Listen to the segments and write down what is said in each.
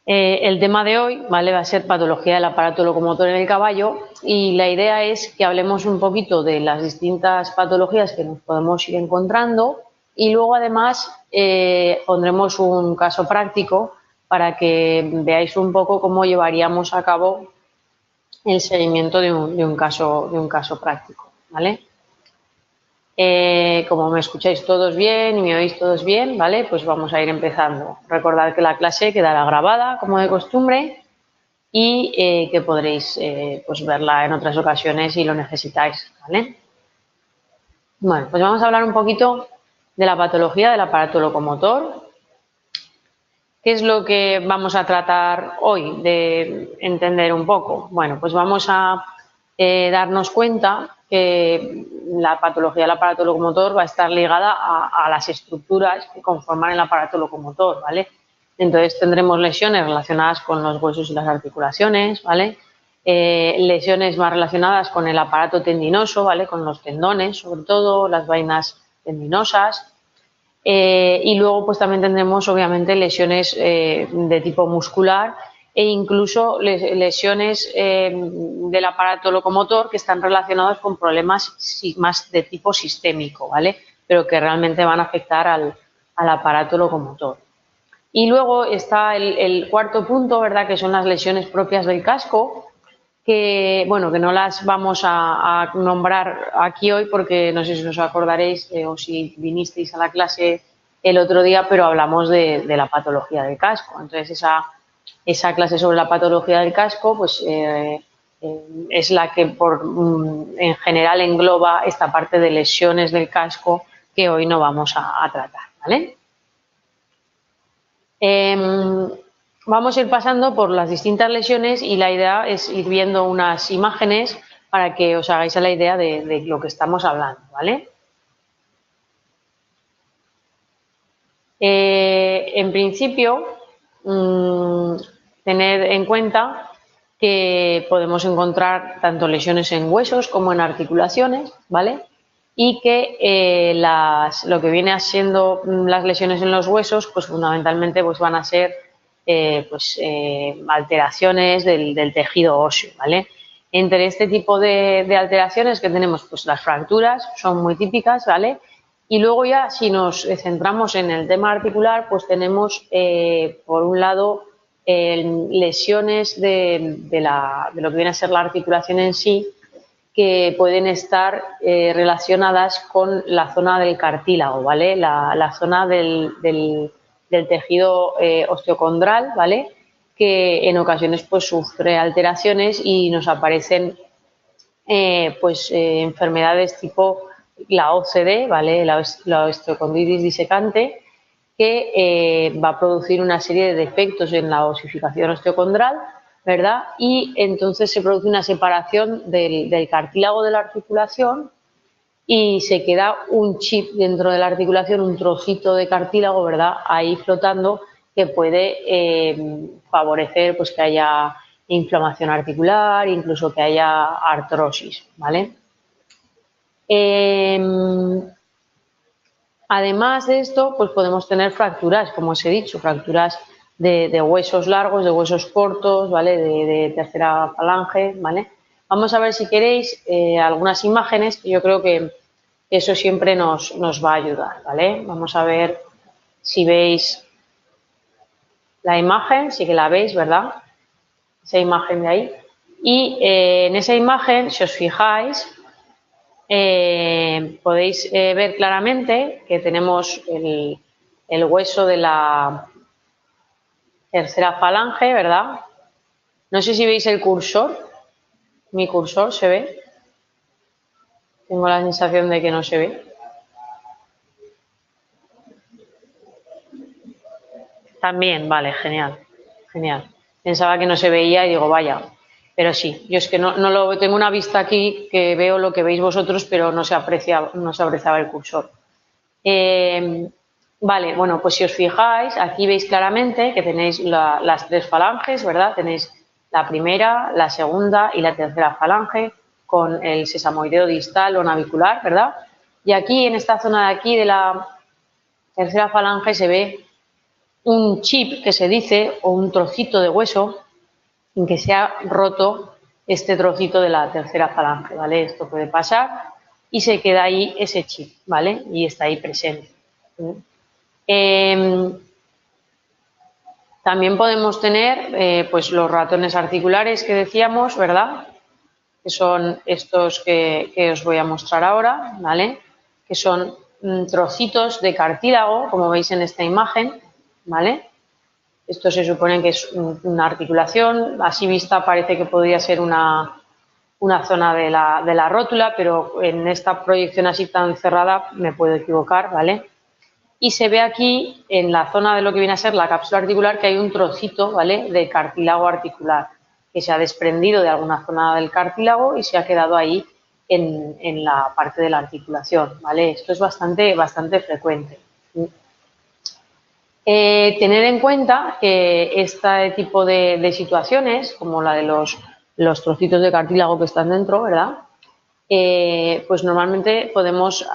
El tema de hoy, ¿vale? Va a ser patología del aparato locomotor en el caballo y la idea es que hablemos un poquito de las distintas patologías que nos podemos ir encontrando y luego además pondremos un caso práctico para que veáis un poco cómo llevaríamos a cabo el seguimiento de un caso práctico, ¿vale? Como me escucháis todos bien y me oís todos bien, ¿vale? Pues vamos a ir empezando. Recordad que la clase quedará grabada, como de costumbre, y que podréis pues verla en otras ocasiones si lo necesitáis, ¿vale? Bueno, pues vamos a hablar un poquito de la patología del aparato locomotor. ¿Qué es lo que vamos a tratar hoy de entender un poco? Bueno, pues vamos a darnos cuenta que la patología del aparato locomotor va a estar ligada a las estructuras que conforman el aparato locomotor, ¿vale? Entonces tendremos lesiones relacionadas con los huesos y las articulaciones, ¿vale? Lesiones más relacionadas con el aparato tendinoso, ¿vale? Con los tendones, sobre todo, las vainas tendinosas. Y luego pues también tendremos obviamente lesiones de tipo muscular e incluso lesiones del aparato locomotor que están relacionadas con problemas más de tipo sistémico, ¿vale? Pero que realmente van a afectar al aparato locomotor. Y luego está el cuarto punto, ¿verdad? Que son las lesiones propias del casco, que bueno, que no las vamos a nombrar aquí hoy porque no sé si os acordaréis o si vinisteis a la clase el otro día, pero hablamos de la patología del casco. Entonces esa clase sobre la patología del casco pues es la que en general engloba esta parte de lesiones del casco que hoy no vamos a tratar, ¿vale? Vamos a ir pasando por las distintas lesiones y la idea es ir viendo unas imágenes para que os hagáis a la idea de lo que estamos hablando, ¿vale? En principio, tened en cuenta que podemos encontrar tanto lesiones en huesos como en articulaciones, ¿vale? Y que lo que viene siendo las lesiones en los huesos, pues fundamentalmente pues van a ser alteraciones del tejido óseo, ¿vale? Entre este tipo de alteraciones que tenemos, pues las fracturas son muy típicas, ¿vale? Y luego ya si nos centramos en el tema articular, pues tenemos por un lado lesiones de lo que viene a ser la articulación en sí, que pueden estar relacionadas con la zona del cartílago, ¿vale? La zona del tejido osteocondral, ¿vale? Que en ocasiones pues sufre alteraciones y nos aparecen enfermedades tipo la OCD, ¿vale? La osteocondritis disecante, que va a producir una serie de defectos en la osificación osteocondral, ¿verdad? Y entonces se produce una separación del cartílago de la articulación y se queda un chip dentro de la articulación, un trocito de cartílago, ¿verdad? Ahí flotando que puede favorecer pues, que haya inflamación articular, incluso que haya artrosis, ¿vale? Además de esto, pues podemos tener fracturas, como os he dicho, fracturas de huesos largos, de huesos cortos, ¿vale? De tercera falange, ¿vale? Vamos a ver si queréis algunas imágenes, que yo creo que eso siempre nos va a ayudar, ¿vale? Vamos a ver si veis la imagen, sí que la veis, ¿verdad? Esa imagen de ahí. Y en esa imagen, si os fijáis, podéis ver claramente que tenemos el hueso de la tercera falange, ¿verdad? No sé si veis el cursor. Mi cursor se ve. Tengo la sensación de que no se ve. También, vale, genial. Genial. Pensaba que no se veía y digo, vaya. Pero sí, yo es que no lo tengo una vista aquí que veo lo que veis vosotros, pero no se apreciaba el cursor. Vale, bueno, pues si os fijáis, aquí veis claramente que tenéis las tres falanges, ¿verdad? Tenéis la primera, la segunda y la tercera falange con el sesamoideo distal o navicular, ¿verdad? Y aquí, en esta zona de aquí de la tercera falange, se ve un chip que se dice o un trocito de hueso en que se ha roto este trocito de la tercera falange, ¿vale? Esto puede pasar y se queda ahí ese chip, ¿vale? Y está ahí presente. También podemos tener pues los ratones articulares que decíamos, ¿verdad? Que son estos que os voy a mostrar ahora, ¿vale? Que son trocitos de cartílago, como veis en esta imagen, ¿vale? Esto se supone que es una articulación, así vista parece que podría ser una zona de la rótula, pero en esta proyección así tan cerrada me puedo equivocar, ¿vale? Y se ve aquí, en la zona de lo que viene a ser la cápsula articular, que hay un trocito, ¿vale?, de cartílago articular, que se ha desprendido de alguna zona del cartílago y se ha quedado ahí en la parte de la articulación, ¿vale? Esto es bastante frecuente. Tener en cuenta que este tipo de situaciones, como la de los trocitos de cartílago que están dentro, ¿verdad?, pues normalmente podemos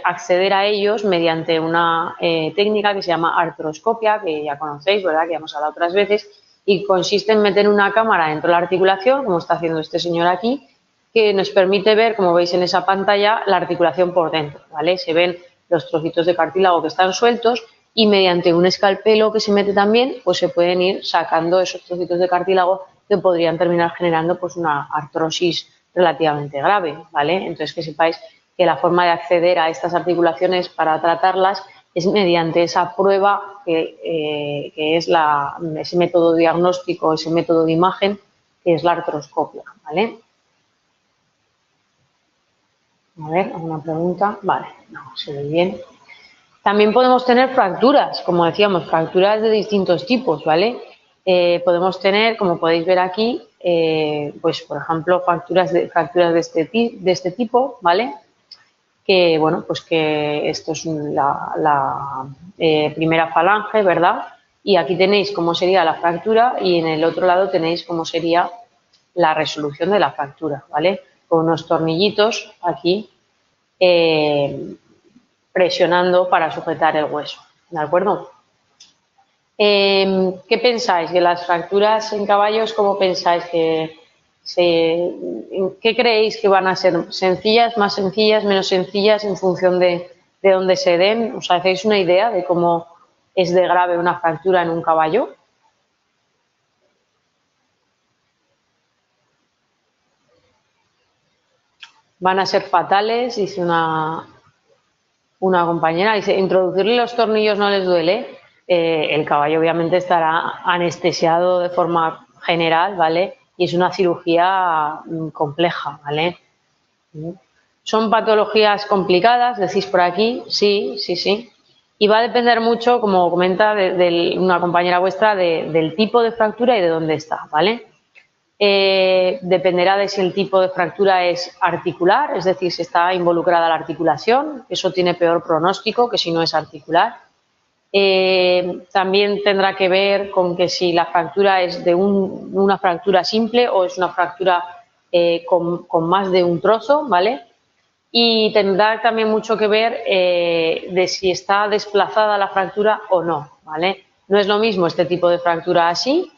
acceder a ellos mediante una técnica que se llama artroscopia, que ya conocéis, ¿verdad?, que ya hemos hablado otras veces, y consiste en meter una cámara dentro de la articulación, como está haciendo este señor aquí, que nos permite ver, como veis en esa pantalla, la articulación por dentro, ¿vale? Se ven los trocitos de cartílago que están sueltos y mediante un escalpelo que se mete también, pues se pueden ir sacando esos trocitos de cartílago que podrían terminar generando pues una artrosis relativamente grave, ¿vale? Entonces que sepáis que la forma de acceder a estas articulaciones para tratarlas es mediante esa prueba que es ese método diagnóstico, ese método de imagen, que es la artroscopia, ¿vale? A ver, ¿alguna pregunta? Vale, no, se ve bien. También podemos tener fracturas, como decíamos, fracturas de distintos tipos, ¿vale? Podemos tener, como podéis ver aquí, pues por ejemplo, fracturas de este tipo, ¿vale? Que, bueno, pues que esto es la primera falange, ¿verdad? Y aquí tenéis cómo sería la fractura y en el otro lado tenéis cómo sería la resolución de la fractura, ¿vale? Con unos tornillitos aquí presionando para sujetar el hueso, ¿de acuerdo? ¿Qué pensáis de las fracturas en caballos? ¿Cómo pensáis que qué creéis que van a ser? ¿Sencillas, más sencillas, menos sencillas en función de dónde se den? ¿Os hacéis una idea de cómo es de grave una fractura en un caballo? Van a ser fatales, dice una compañera, dice, introducirle los tornillos no les duele. El caballo obviamente estará anestesiado de forma general, ¿vale? Y es una cirugía compleja, ¿vale? ¿Son patologías complicadas? Decís por aquí, sí, sí, sí. Y va a depender mucho, como comenta una compañera vuestra, del tipo de fractura y de dónde está, ¿vale? Dependerá de si el tipo de fractura es articular, es decir, si está involucrada la articulación, eso tiene peor pronóstico que si no es articular. También tendrá que ver con que si la fractura es de una fractura simple o es una fractura con más de un trozo, ¿vale? Y tendrá también mucho que ver de si está desplazada la fractura o no, ¿vale? No es lo mismo este tipo de fractura así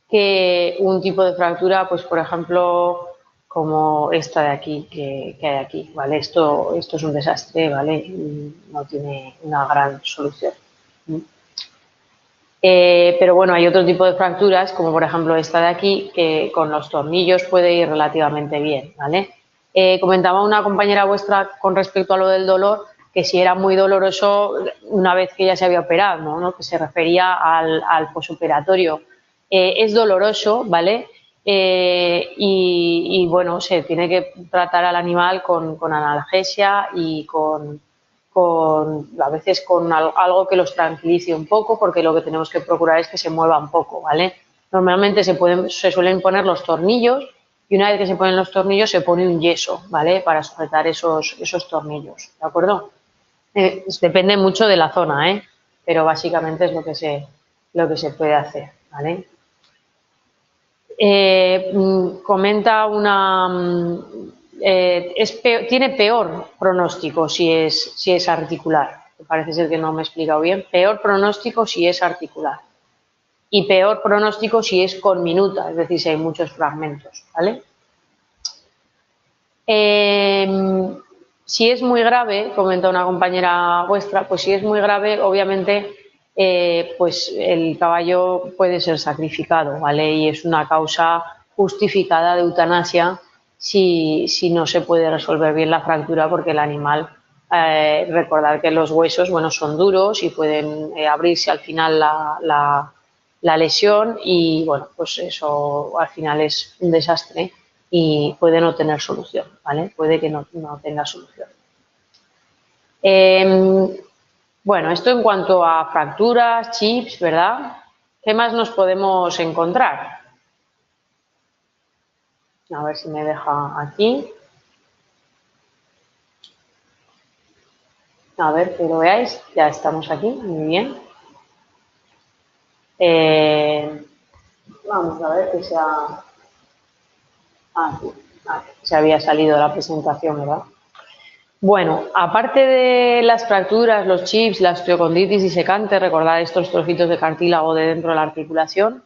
que un tipo de fractura, pues por ejemplo, como esta de aquí, que hay aquí, ¿vale? Esto es un desastre, ¿vale? No tiene una gran solución. Pero bueno, hay otro tipo de fracturas, como por ejemplo esta de aquí, que con los tornillos puede ir relativamente bien, ¿vale? Comentaba una compañera vuestra con respecto a lo del dolor, que si era muy doloroso una vez que ya se había operado, ¿no? Que se refería al posoperatorio. Es doloroso, ¿vale? Y bueno, se tiene que tratar al animal con analgesia y a veces con algo que los tranquilice un poco, porque lo que tenemos que procurar es que se mueva un poco, ¿vale? Normalmente se suelen poner los tornillos y una vez que se ponen los tornillos se pone un yeso, ¿vale? Para sujetar esos tornillos, ¿de acuerdo? Depende mucho de la zona, ¿eh? Pero básicamente es lo que se puede hacer, ¿vale? Comenta tiene peor pronóstico si es articular, parece ser que no me he explicado bien, peor pronóstico si es articular y peor pronóstico si es conminuta, es decir, si hay muchos fragmentos, ¿vale? Si es muy grave, comenta una compañera vuestra, pues si es muy grave, obviamente, pues el caballo puede ser sacrificado, ¿vale? Y es una causa justificada de eutanasia si no se puede resolver bien la fractura, porque el animal, recordad que los huesos, bueno, son duros y pueden abrirse al final la lesión y, bueno, pues eso al final es un desastre y puede no tener solución, ¿vale? Puede que no tenga solución. Bueno, esto en cuanto a fracturas, chips, ¿verdad? ¿Qué más nos podemos encontrar? A ver si me deja aquí. A ver, que lo veáis. Ya estamos aquí, muy bien. Vamos a ver que sea... Aquí, se había salido la presentación, ¿verdad? Bueno, aparte de las fracturas, los chips, la osteoconditis disecante, recordad estos trocitos de cartílago de dentro de la articulación,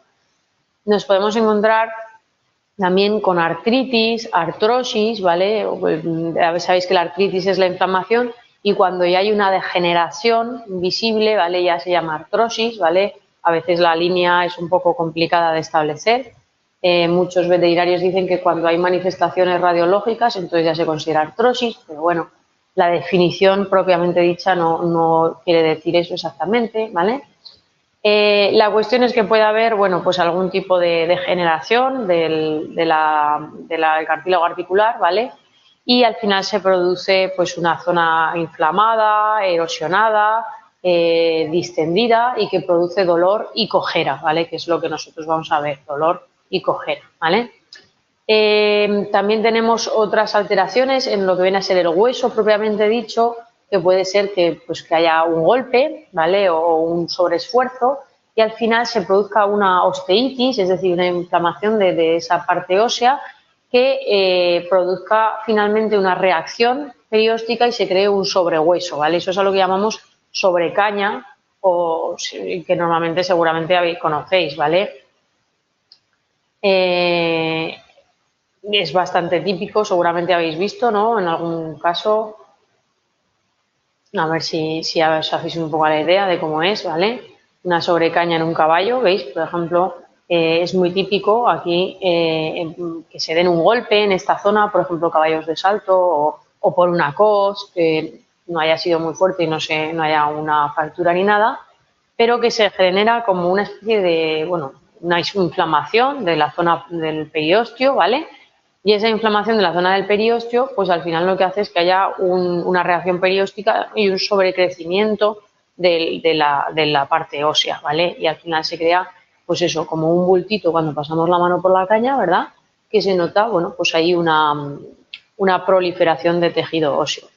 nos podemos encontrar también con artritis, artrosis, ¿vale? Sabéis que la artritis es la inflamación y cuando ya hay una degeneración visible, ¿vale? Ya se llama artrosis, ¿vale? A veces la línea es un poco complicada de establecer. Muchos veterinarios dicen que cuando hay manifestaciones radiológicas, entonces ya se considera artrosis, pero bueno, la definición propiamente dicha no quiere decir eso exactamente, ¿vale? La cuestión es que puede haber, bueno, pues algún tipo de degeneración del cartílago articular, ¿vale? Y al final se produce pues una zona inflamada, erosionada, distendida y que produce dolor y cojera, ¿vale? Que es lo que nosotros vamos a ver, dolor y cojera, ¿vale? También tenemos otras alteraciones en lo que viene a ser el hueso propiamente dicho, que puede ser que haya un golpe, ¿vale? O un sobreesfuerzo y al final se produzca una osteitis, es decir, una inflamación de esa parte ósea que produzca finalmente una reacción perióstica y se cree un sobrehueso, ¿vale? Eso es a lo que llamamos sobrecaña o que normalmente seguramente conocéis, ¿vale? Es bastante típico, seguramente habéis visto, ¿no? En algún caso, a ver si os hacéis un poco la idea de cómo es, ¿vale? Una sobrecaña en un caballo, ¿veis? Por ejemplo, es muy típico aquí que se den un golpe en esta zona, por ejemplo, caballos de salto o por una cos, que no haya sido muy fuerte y no haya una fractura ni nada, pero que se genera como una especie de, bueno, una inflamación de la zona del periósteo, ¿vale? Y esa inflamación de la zona del periósteo, pues al final lo que hace es que haya una reacción perióstica y un sobrecrecimiento de la parte ósea, ¿vale? Y al final se crea, pues eso, como un bultito cuando pasamos la mano por la caña, ¿verdad? Que se nota, bueno, pues hay una proliferación de tejido óseo.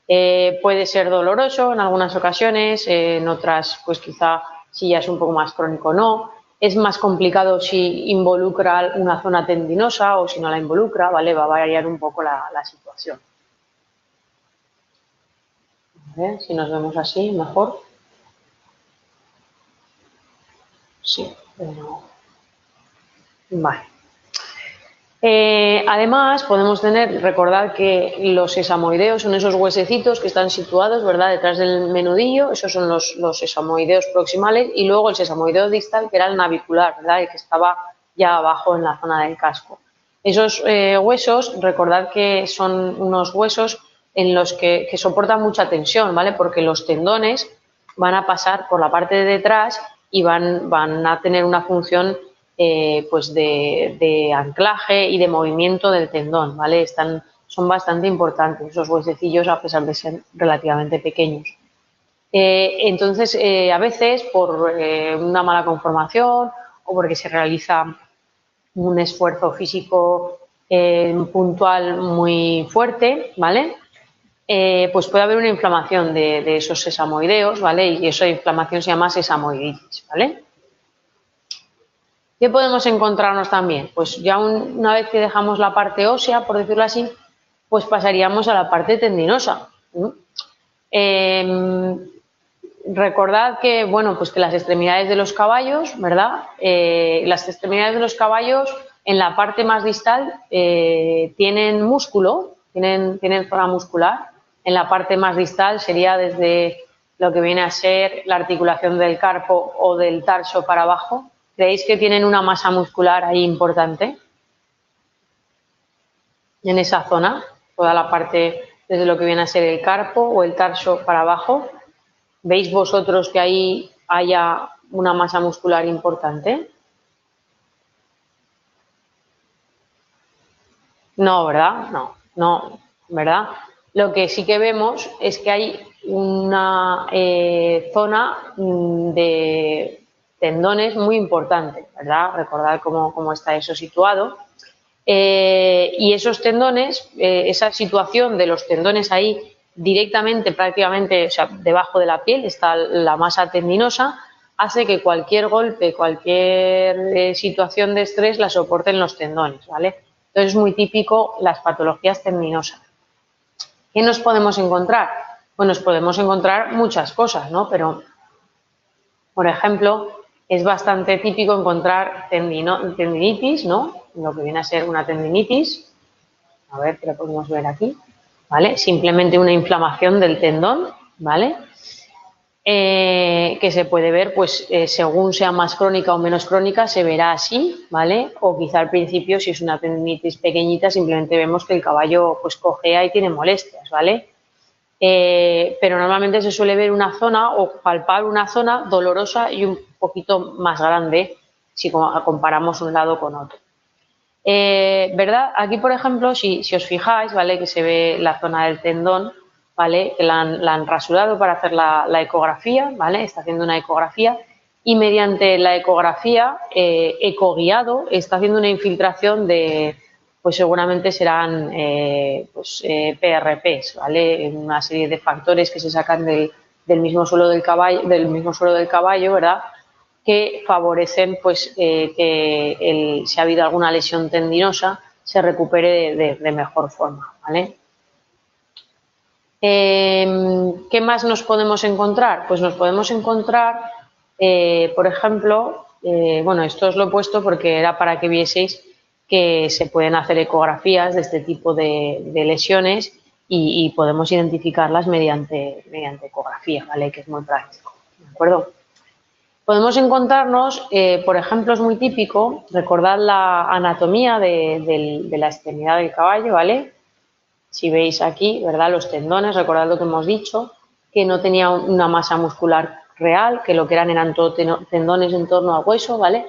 Puede ser doloroso en algunas ocasiones, en otras, pues quizá si ya es un poco más crónico no. Es más complicado si involucra una zona tendinosa o si no la involucra, ¿vale? Va a variar un poco la situación. A ver si nos vemos así, mejor. Sí, pero... Vale. Además, podemos recordar que los sesamoideos son esos huesecitos que están situados, ¿verdad?, detrás del menudillo, esos son los sesamoideos proximales, y luego el sesamoideo distal, que era el navicular, ¿verdad?, y que estaba ya abajo en la zona del casco. Esos huesos, recordad que son unos huesos en los que soportan mucha tensión, ¿vale?, porque los tendones van a pasar por la parte de detrás y van a tener una función pues de anclaje y de movimiento del tendón, ¿vale? Son bastante importantes esos huesecillos a pesar de ser relativamente pequeños. Entonces, a veces por una mala conformación o porque se realiza un esfuerzo físico puntual muy fuerte, ¿vale? Pues puede haber una inflamación de esos sesamoideos, ¿vale? Y esa inflamación se llama sesamoiditis, ¿vale? ¿Qué podemos encontrarnos también? Pues ya una vez que dejamos la parte ósea, por decirlo así, pues pasaríamos a la parte tendinosa. Recordad que, bueno, pues que las extremidades de los caballos, ¿verdad? Las extremidades de los caballos en la parte más distal tienen músculo, tienen zona muscular. En la parte más distal sería desde lo que viene a ser la articulación del carpo o del tarso para abajo. ¿Creéis que tienen una masa muscular ahí importante? En esa zona, toda la parte desde lo que viene a ser el carpo o el tarso para abajo. ¿Veis vosotros que ahí haya una masa muscular importante? No, ¿verdad? No, ¿verdad? Lo que sí que vemos es que hay una zona de tendones muy importante, ¿verdad? Recordad cómo está eso situado. Y esos tendones, esa situación de los tendones ahí directamente, prácticamente, o sea, debajo de la piel está la masa tendinosa, hace que cualquier golpe, cualquier situación de estrés la soporten los tendones, ¿vale? Entonces es muy típico las patologías tendinosas. ¿Qué nos podemos encontrar? Pues nos podemos encontrar muchas cosas, ¿no? Pero, por ejemplo, es bastante típico encontrar tendinitis, ¿no? Lo que viene a ser una tendinitis. A ver, que lo podemos ver aquí, ¿vale? Simplemente una inflamación del tendón, ¿vale? Que se puede ver, pues, según sea más crónica o menos crónica, se verá así, ¿vale? O quizá al principio, si es una tendinitis pequeñita, simplemente vemos que el caballo, pues, cojea y tiene molestias, ¿vale? Pero normalmente se suele ver una zona o palpar una zona dolorosa y un poquito más grande si comparamos un lado con otro. ¿Verdad? Aquí, por ejemplo, si os fijáis, ¿vale? Que se ve la zona del tendón, ¿vale? Que la han rasurado para hacer la ecografía, ¿vale? Está haciendo una ecografía y mediante la ecografía, ecoguiado, está haciendo una infiltración de, pues seguramente serán PRPs, ¿vale? Una serie de factores que se sacan del mismo suelo del caballo, ¿verdad? Que favorecen, pues, que si ha habido alguna lesión tendinosa se recupere de mejor forma, ¿vale? ¿Qué más nos podemos encontrar? Pues nos podemos encontrar, por ejemplo, bueno, esto os lo he puesto porque era para que vieseis que se pueden hacer ecografías de este tipo de lesiones y podemos identificarlas mediante ecografía, ¿vale? Que es muy práctico, ¿de acuerdo? Podemos encontrarnos, por ejemplo, es muy típico, recordad la anatomía de la extremidad del caballo, ¿vale? Si veis aquí, ¿verdad? Los tendones, recordad lo que hemos dicho, que no tenía una masa muscular real, que lo que eran todo tendones en torno al hueso, ¿vale?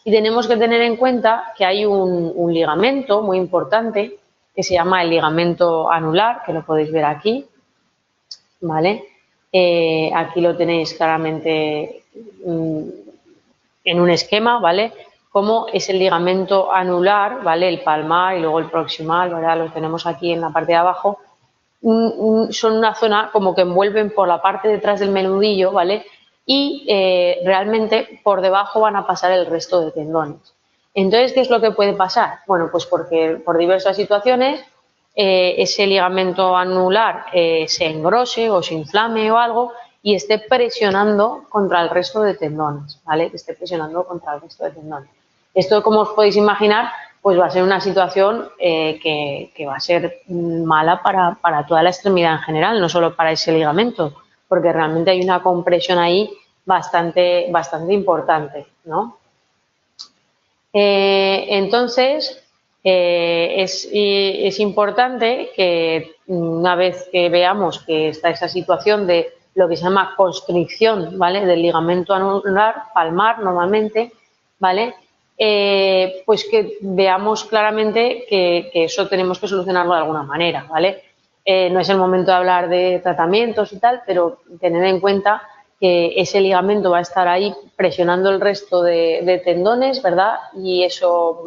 Y tenemos que tener en cuenta que hay un ligamento muy importante que se llama el ligamento anular, que lo podéis ver aquí, ¿vale? Aquí lo tenéis claramente en un esquema, ¿vale? Como es el ligamento anular, ¿vale? El palmar y luego el proximal, ¿verdad? Los tenemos aquí en la parte de abajo. Son una zona como que envuelven por la parte de atrás del menudillo, ¿vale? Y realmente por debajo van a pasar el resto de tendones. Entonces, ¿qué es lo que puede pasar? Bueno, pues porque por diversas situaciones ese ligamento anular se engrose o se inflame o algo y esté presionando contra el resto de tendones, ¿vale? Que esté presionando contra el resto de tendones. Esto, como os podéis imaginar, pues va a ser una situación que va a ser mala para toda la extremidad en general, no solo para ese ligamento, porque realmente hay una compresión ahí bastante importante, ¿no? Entonces, es importante que una vez que veamos que está esa situación de lo que se llama constricción, ¿vale? Del ligamento anular, palmar normalmente, ¿vale? Pues que veamos claramente que eso tenemos que solucionarlo de alguna manera, ¿vale? No es el momento de hablar de tratamientos y tal, pero tener en cuenta que ese ligamento va a estar ahí presionando el resto de tendones, ¿verdad? Y eso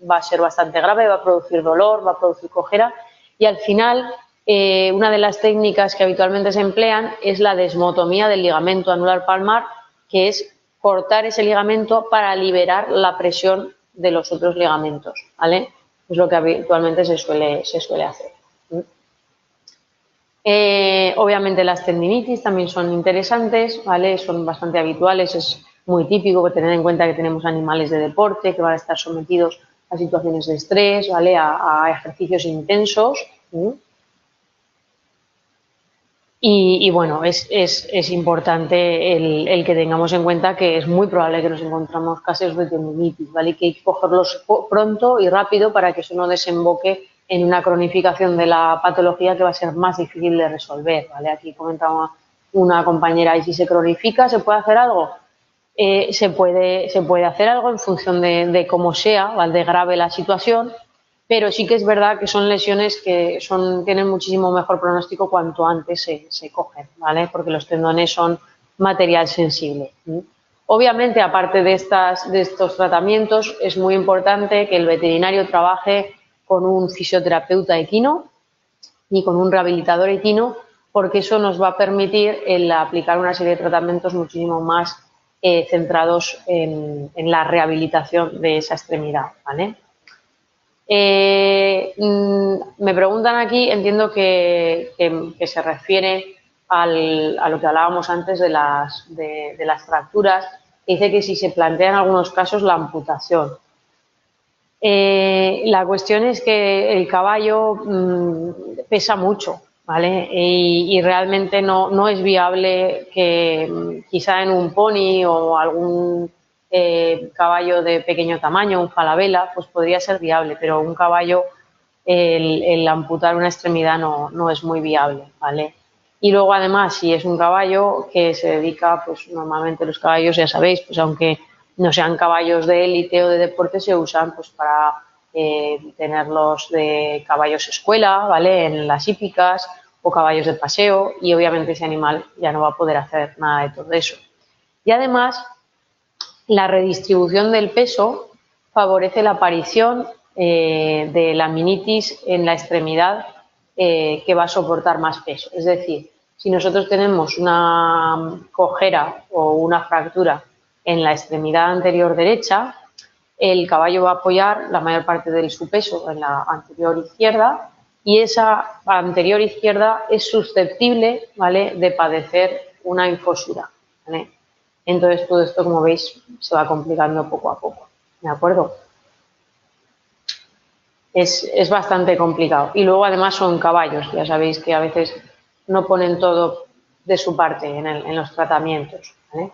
va a ser bastante grave, va a producir dolor, va a producir cojera y al final una de las técnicas que habitualmente se emplean es la desmotomía del ligamento anular palmar, que es cortar ese ligamento para liberar la presión de los otros ligamentos, ¿vale? Es lo que habitualmente se suele hacer. Obviamente las tendinitis también son interesantes, ¿vale? Son bastante habituales, es muy típico que tener en cuenta que tenemos animales de deporte que van a estar sometidos a situaciones de estrés, ¿vale? A ejercicios intensos. ¿Sí? Y bueno, es importante el que tengamos en cuenta que es muy probable que nos encontramos casos de tendinitis, ¿vale? Y que hay que cogerlos pronto y rápido para que eso no desemboque en una cronificación de la patología que va a ser más difícil de resolver, ¿vale? Aquí comentaba una compañera, ¿y si se cronifica, se puede hacer algo? Se puede hacer algo en función de cómo sea, ¿vale? De grave la situación, pero sí que es verdad que son lesiones que tienen muchísimo mejor pronóstico cuanto antes se cogen, ¿vale? Porque los tendones son material sensible. Obviamente, aparte de estos tratamientos, es muy importante que el veterinario trabaje con un fisioterapeuta equino y con un rehabilitador equino, porque eso nos va a permitir aplicar una serie de tratamientos muchísimo más centrados en la rehabilitación de esa extremidad, ¿vale? Me preguntan aquí, entiendo que se refiere a lo que hablábamos antes de las fracturas, que dice que si se plantea en algunos casos la amputación. La cuestión es que el caballo pesa mucho, ¿vale? Y realmente no es viable que quizá en un pony o algún caballo de pequeño tamaño, un falabella, pues podría ser viable, pero un caballo, el amputar una extremidad no es muy viable, ¿vale? Y luego además, si es un caballo que se dedica, pues normalmente los caballos, ya sabéis, pues aunque no sean caballos de élite o de deporte, se usan pues para tenerlos de caballos escuela, ¿vale? En las hípicas o caballos de paseo, y obviamente ese animal ya no va a poder hacer nada de todo eso. Y además, la redistribución del peso favorece la aparición de laminitis en la extremidad que va a soportar más peso. Es decir, si nosotros tenemos una cojera o una fractura en la extremidad anterior derecha, el caballo va a apoyar la mayor parte de su peso en la anterior izquierda, y esa anterior izquierda es susceptible, ¿vale?, de padecer una infosura, ¿vale? Entonces todo esto, como veis, se va complicando poco a poco, ¿de acuerdo? Es bastante complicado. Y luego además son caballos, ya sabéis que a veces no ponen todo de su parte en los tratamientos, ¿vale?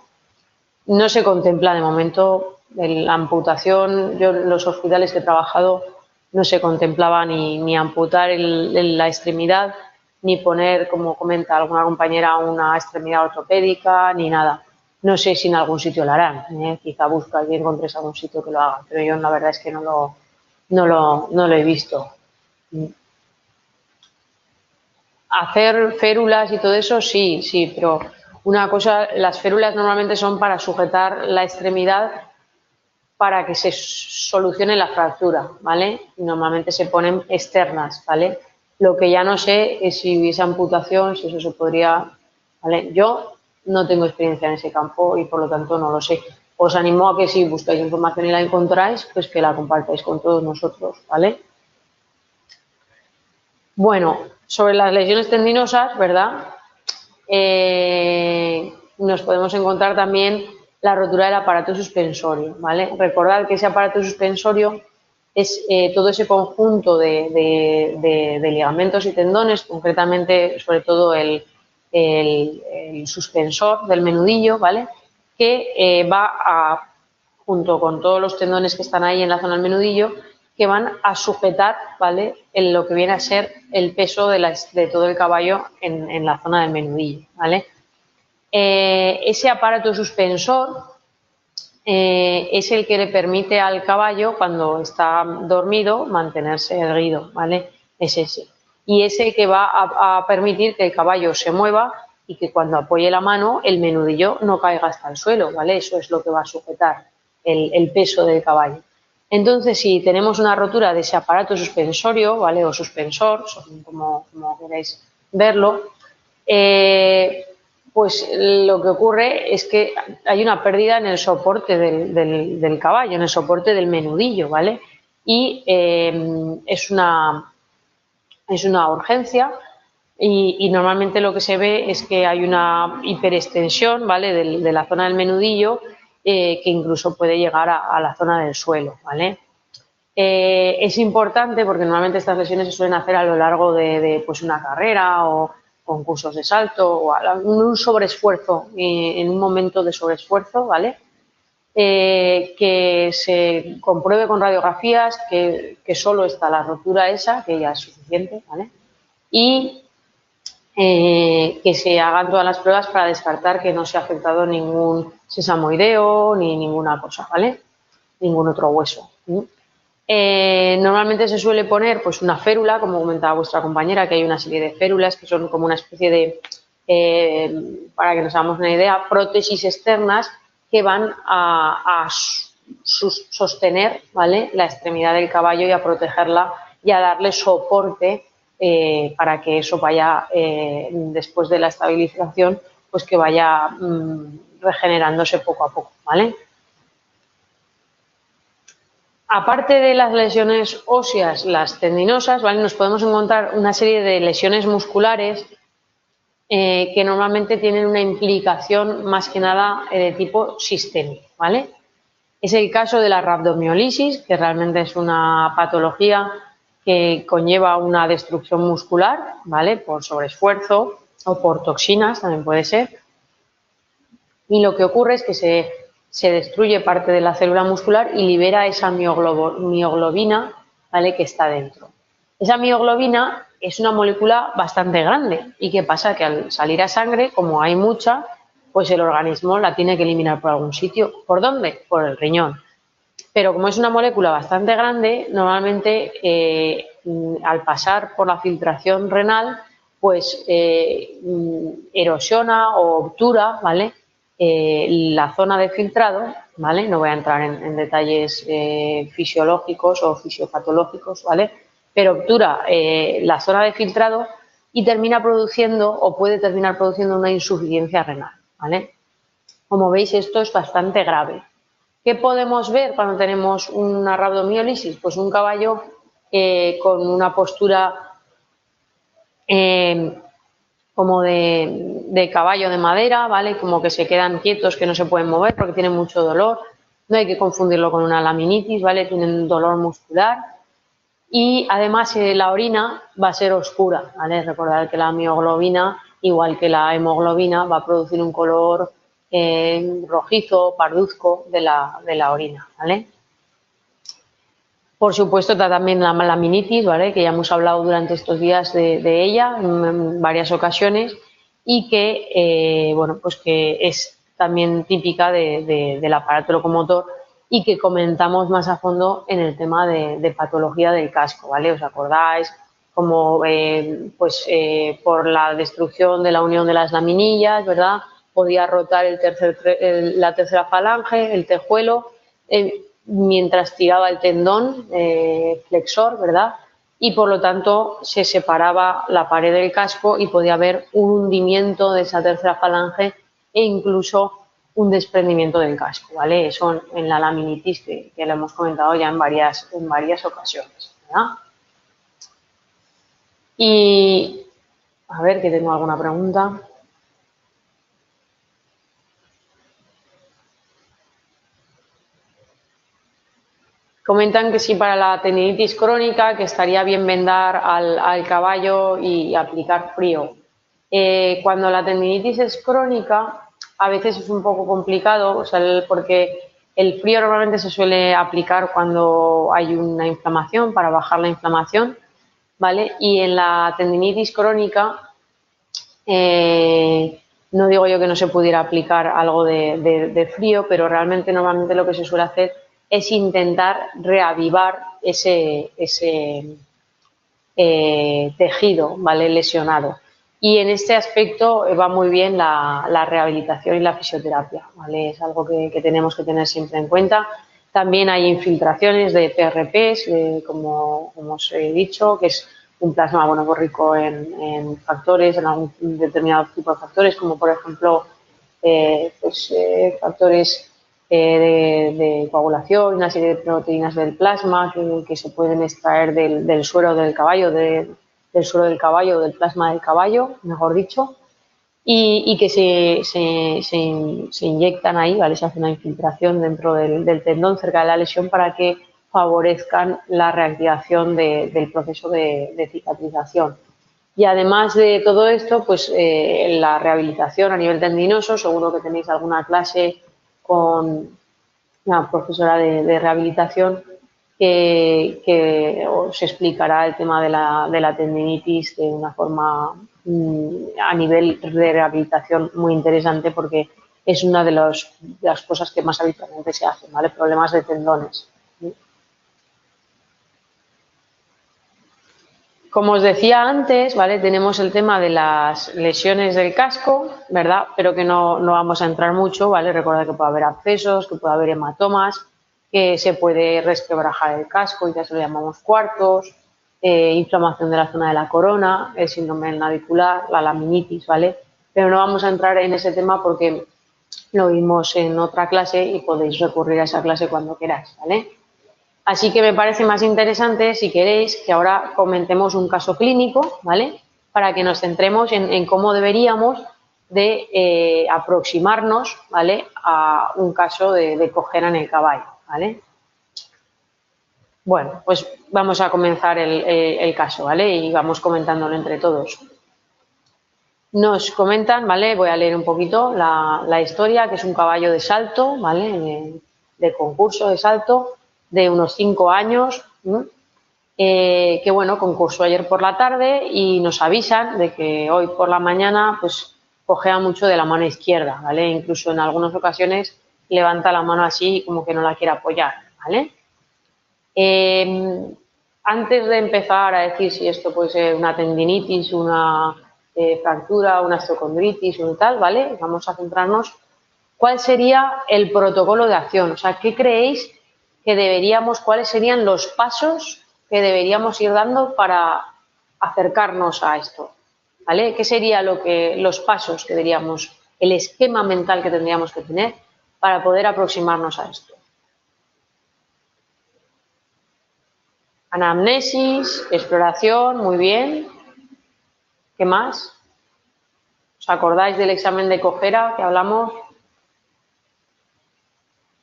No se contempla de momento la amputación. Yo en los hospitales que he trabajado no se contemplaba ni amputar la extremidad, ni poner, como comenta alguna compañera, una extremidad ortopédica, ni nada. No sé si en algún sitio lo harán, ¿eh? Quizá busca y encontres algún sitio que lo haga, pero yo la verdad es que no lo he visto. Hacer férulas y todo eso, sí, pero una cosa, las férulas normalmente son para sujetar la extremidad para que se solucione la fractura, ¿vale? Y normalmente se ponen externas, ¿vale? Lo que ya no sé es si hubiese amputación, si eso se podría, ¿vale? Yo no tengo experiencia en ese campo y por lo tanto no lo sé. Os animo a que si buscáis información y la encontráis, pues que la compartáis con todos nosotros, ¿vale? Bueno, sobre las lesiones tendinosas, ¿verdad? Nos podemos encontrar también la rotura del aparato suspensorio, ¿vale? Recordad que ese aparato suspensorio es todo ese conjunto de ligamentos y tendones, concretamente, sobre todo el suspensor del menudillo, ¿vale? Que junto con todos los tendones que están ahí en la zona del menudillo, que van a sujetar, ¿vale?, en lo que viene a ser el peso de todo el caballo en la zona del menudillo, ¿vale? Ese aparato suspensor es el que le permite al caballo, cuando está dormido, mantenerse erguido, ¿vale? Es ese. Y es el que va a permitir que el caballo se mueva y que cuando apoye la mano el menudillo no caiga hasta el suelo, ¿vale? Eso es lo que va a sujetar el peso del caballo. Entonces, si tenemos una rotura de ese aparato suspensorio, ¿vale?, o suspensor, como queráis verlo, pues lo que ocurre es que hay una pérdida en el soporte del caballo, en el soporte del menudillo, ¿vale? Y es una urgencia y normalmente lo que se ve es que hay una hiperextensión, ¿vale? de la zona del menudillo que incluso puede llegar a la zona del suelo, ¿vale? Es importante porque normalmente estas lesiones se suelen hacer a lo largo de pues una carrera o concursos de salto o un sobreesfuerzo, en un momento de sobreesfuerzo, ¿vale? Que se compruebe con radiografías que solo está la rotura esa, que ya es suficiente, ¿vale? Y que se hagan todas las pruebas para descartar que no se ha afectado ningún sesamoideo ni ninguna cosa, ¿vale? Ningún otro hueso. Normalmente se suele poner pues una férula, como comentaba vuestra compañera, que hay una serie de férulas que son como una especie de, para que nos hagamos una idea, prótesis externas que van a sostener, ¿vale?, la extremidad del caballo y a protegerla y a darle soporte para que eso vaya, después de la estabilización, pues que vaya regenerándose poco a poco, ¿vale? Aparte de las lesiones óseas, las tendinosas, ¿vale?, nos podemos encontrar una serie de lesiones musculares que normalmente tienen una implicación más que nada de tipo sistémico, ¿vale? Es el caso de la rhabdomiolisis, que realmente es una patología que conlleva una destrucción muscular, ¿vale?, por sobreesfuerzo o por toxinas, también puede ser. Y lo que ocurre es que se destruye parte de la célula muscular y libera esa mioglobina, ¿vale?, que está dentro. Esa mioglobina es una molécula bastante grande. ¿Y qué pasa? Que al salir a sangre, como hay mucha, pues el organismo la tiene que eliminar por algún sitio. ¿Por dónde? Por el riñón. Pero como es una molécula bastante grande, normalmente al pasar por la filtración renal, pues erosiona o obtura, ¿vale?, la zona de filtrado, ¿vale? No voy a entrar en detalles fisiológicos o fisiopatológicos, ¿vale?, pero obtura la zona de filtrado y termina produciendo o puede terminar produciendo una insuficiencia renal, ¿vale? Como veis, esto es bastante grave. ¿Qué podemos ver cuando tenemos una rhabdomiolisis? Pues un caballo con una postura como de caballo de madera, ¿vale?, como que se quedan quietos, que no se pueden mover porque tienen mucho dolor. No hay que confundirlo con una laminitis, ¿vale? Tienen dolor muscular y además la orina va a ser oscura, ¿vale? Recordad que la mioglobina, igual que la hemoglobina, va a producir un color rojizo, parduzco de la orina, ¿vale? Por supuesto, está también la laminitis, ¿vale?, que ya hemos hablado durante estos días de ella en varias ocasiones y que, bueno, pues que es también típica del aparato locomotor y que comentamos más a fondo en el tema de patología del casco, ¿vale? ¿Os acordáis? Como pues por la destrucción de la unión de las laminillas, ¿verdad? Podía rotar la tercera falange, el tejuelo, mientras tiraba el tendón flexor, ¿verdad? Y por lo tanto se separaba la pared del casco y podía haber un hundimiento de esa tercera falange e incluso un desprendimiento del casco, ¿vale? Eso en la laminitis que lo hemos comentado ya en varias ocasiones, ¿verdad? Y a ver, que tengo alguna pregunta. Comentan que sí, para la tendinitis crónica, que estaría bien vendar al caballo y aplicar frío. Cuando la tendinitis es crónica, a veces es un poco complicado, o sea, porque el frío normalmente se suele aplicar cuando hay una inflamación, para bajar la inflamación, ¿vale? Y en la tendinitis crónica, no digo yo que no se pudiera aplicar algo de frío, pero realmente normalmente lo que se suele hacer es intentar reavivar ese tejido, ¿vale?, lesionado. Y en este aspecto va muy bien la rehabilitación y la fisioterapia, ¿vale? Es algo que tenemos que tener siempre en cuenta. También hay infiltraciones de PRPs, como os he dicho, que es un plasma, bueno, pues rico en factores, en algún determinado tipo de factores, como por ejemplo factores de coagulación, una serie de proteínas del plasma que se pueden extraer del suero del caballo, del suelo del caballo, del plasma del caballo, mejor dicho, y que se inyectan ahí, ¿vale? Se hace una infiltración dentro del tendón cerca de la lesión para que favorezcan la reactivación del proceso de cicatrización. Y además de todo esto, pues la rehabilitación a nivel tendinoso, seguro que tenéis alguna clase con una profesora de rehabilitación que os explicará el tema de la tendinitis de una forma a nivel de rehabilitación muy interesante, porque es una de las cosas que más habitualmente se hacen, ¿vale? Problemas de tendones. Como os decía antes, ¿vale? Tenemos el tema de las lesiones del casco, ¿verdad? Pero que no vamos a entrar mucho, ¿vale? Recordad que puede haber abscesos, que puede haber hematomas, que se puede resquebrajar el casco y que eso lo llamamos cuartos, inflamación de la zona de la corona, el síndrome navicular, la laminitis, ¿vale? Pero no vamos a entrar en ese tema porque lo vimos en otra clase y podéis recurrir a esa clase cuando queráis, ¿vale? Así que me parece más interesante, si queréis, que ahora comentemos un caso clínico, ¿vale? Para que nos centremos en cómo deberíamos de aproximarnos, ¿vale? A un caso de cojera en el caballo, ¿vale? Bueno, pues vamos a comenzar el caso, ¿vale? Y vamos comentándolo entre todos. Nos comentan, ¿vale? Voy a leer un poquito la historia, que es un caballo de salto, ¿vale? De concurso de salto, de unos 5 años, que bueno, concursó ayer por la tarde y nos avisan de que hoy por la mañana pues cojea mucho de la mano izquierda, ¿vale? Incluso en algunas ocasiones levanta la mano así como que no la quiere apoyar, ¿vale? Antes de empezar a decir si esto puede ser una tendinitis, una fractura, una osteocondritis, un tal, ¿vale? Vamos a centrarnos. ¿Cuál sería el protocolo de acción? O sea, ¿qué creéis que deberíamos, cuáles serían los pasos que deberíamos ir dando para acercarnos a esto? ¿Vale? ¿Qué sería los pasos que deberíamos, el esquema mental que tendríamos que tener para poder aproximarnos a esto? Anamnesis, exploración, muy bien. ¿Qué más? ¿Os acordáis del examen de cojera que hablamos?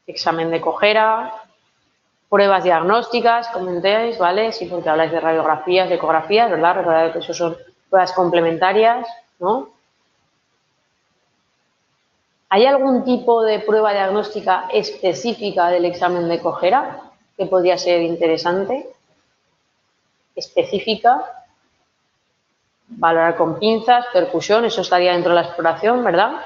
Examen de cojera, pruebas diagnósticas, comentéis, ¿vale? Sí, porque habláis de radiografías, de ecografías, ¿verdad? Recordad que eso son pruebas complementarias, ¿no? ¿Hay algún tipo de prueba diagnóstica específica del examen de cojera que podría ser interesante? Específica. Valorar con pinzas, percusión, eso estaría dentro de la exploración, ¿verdad?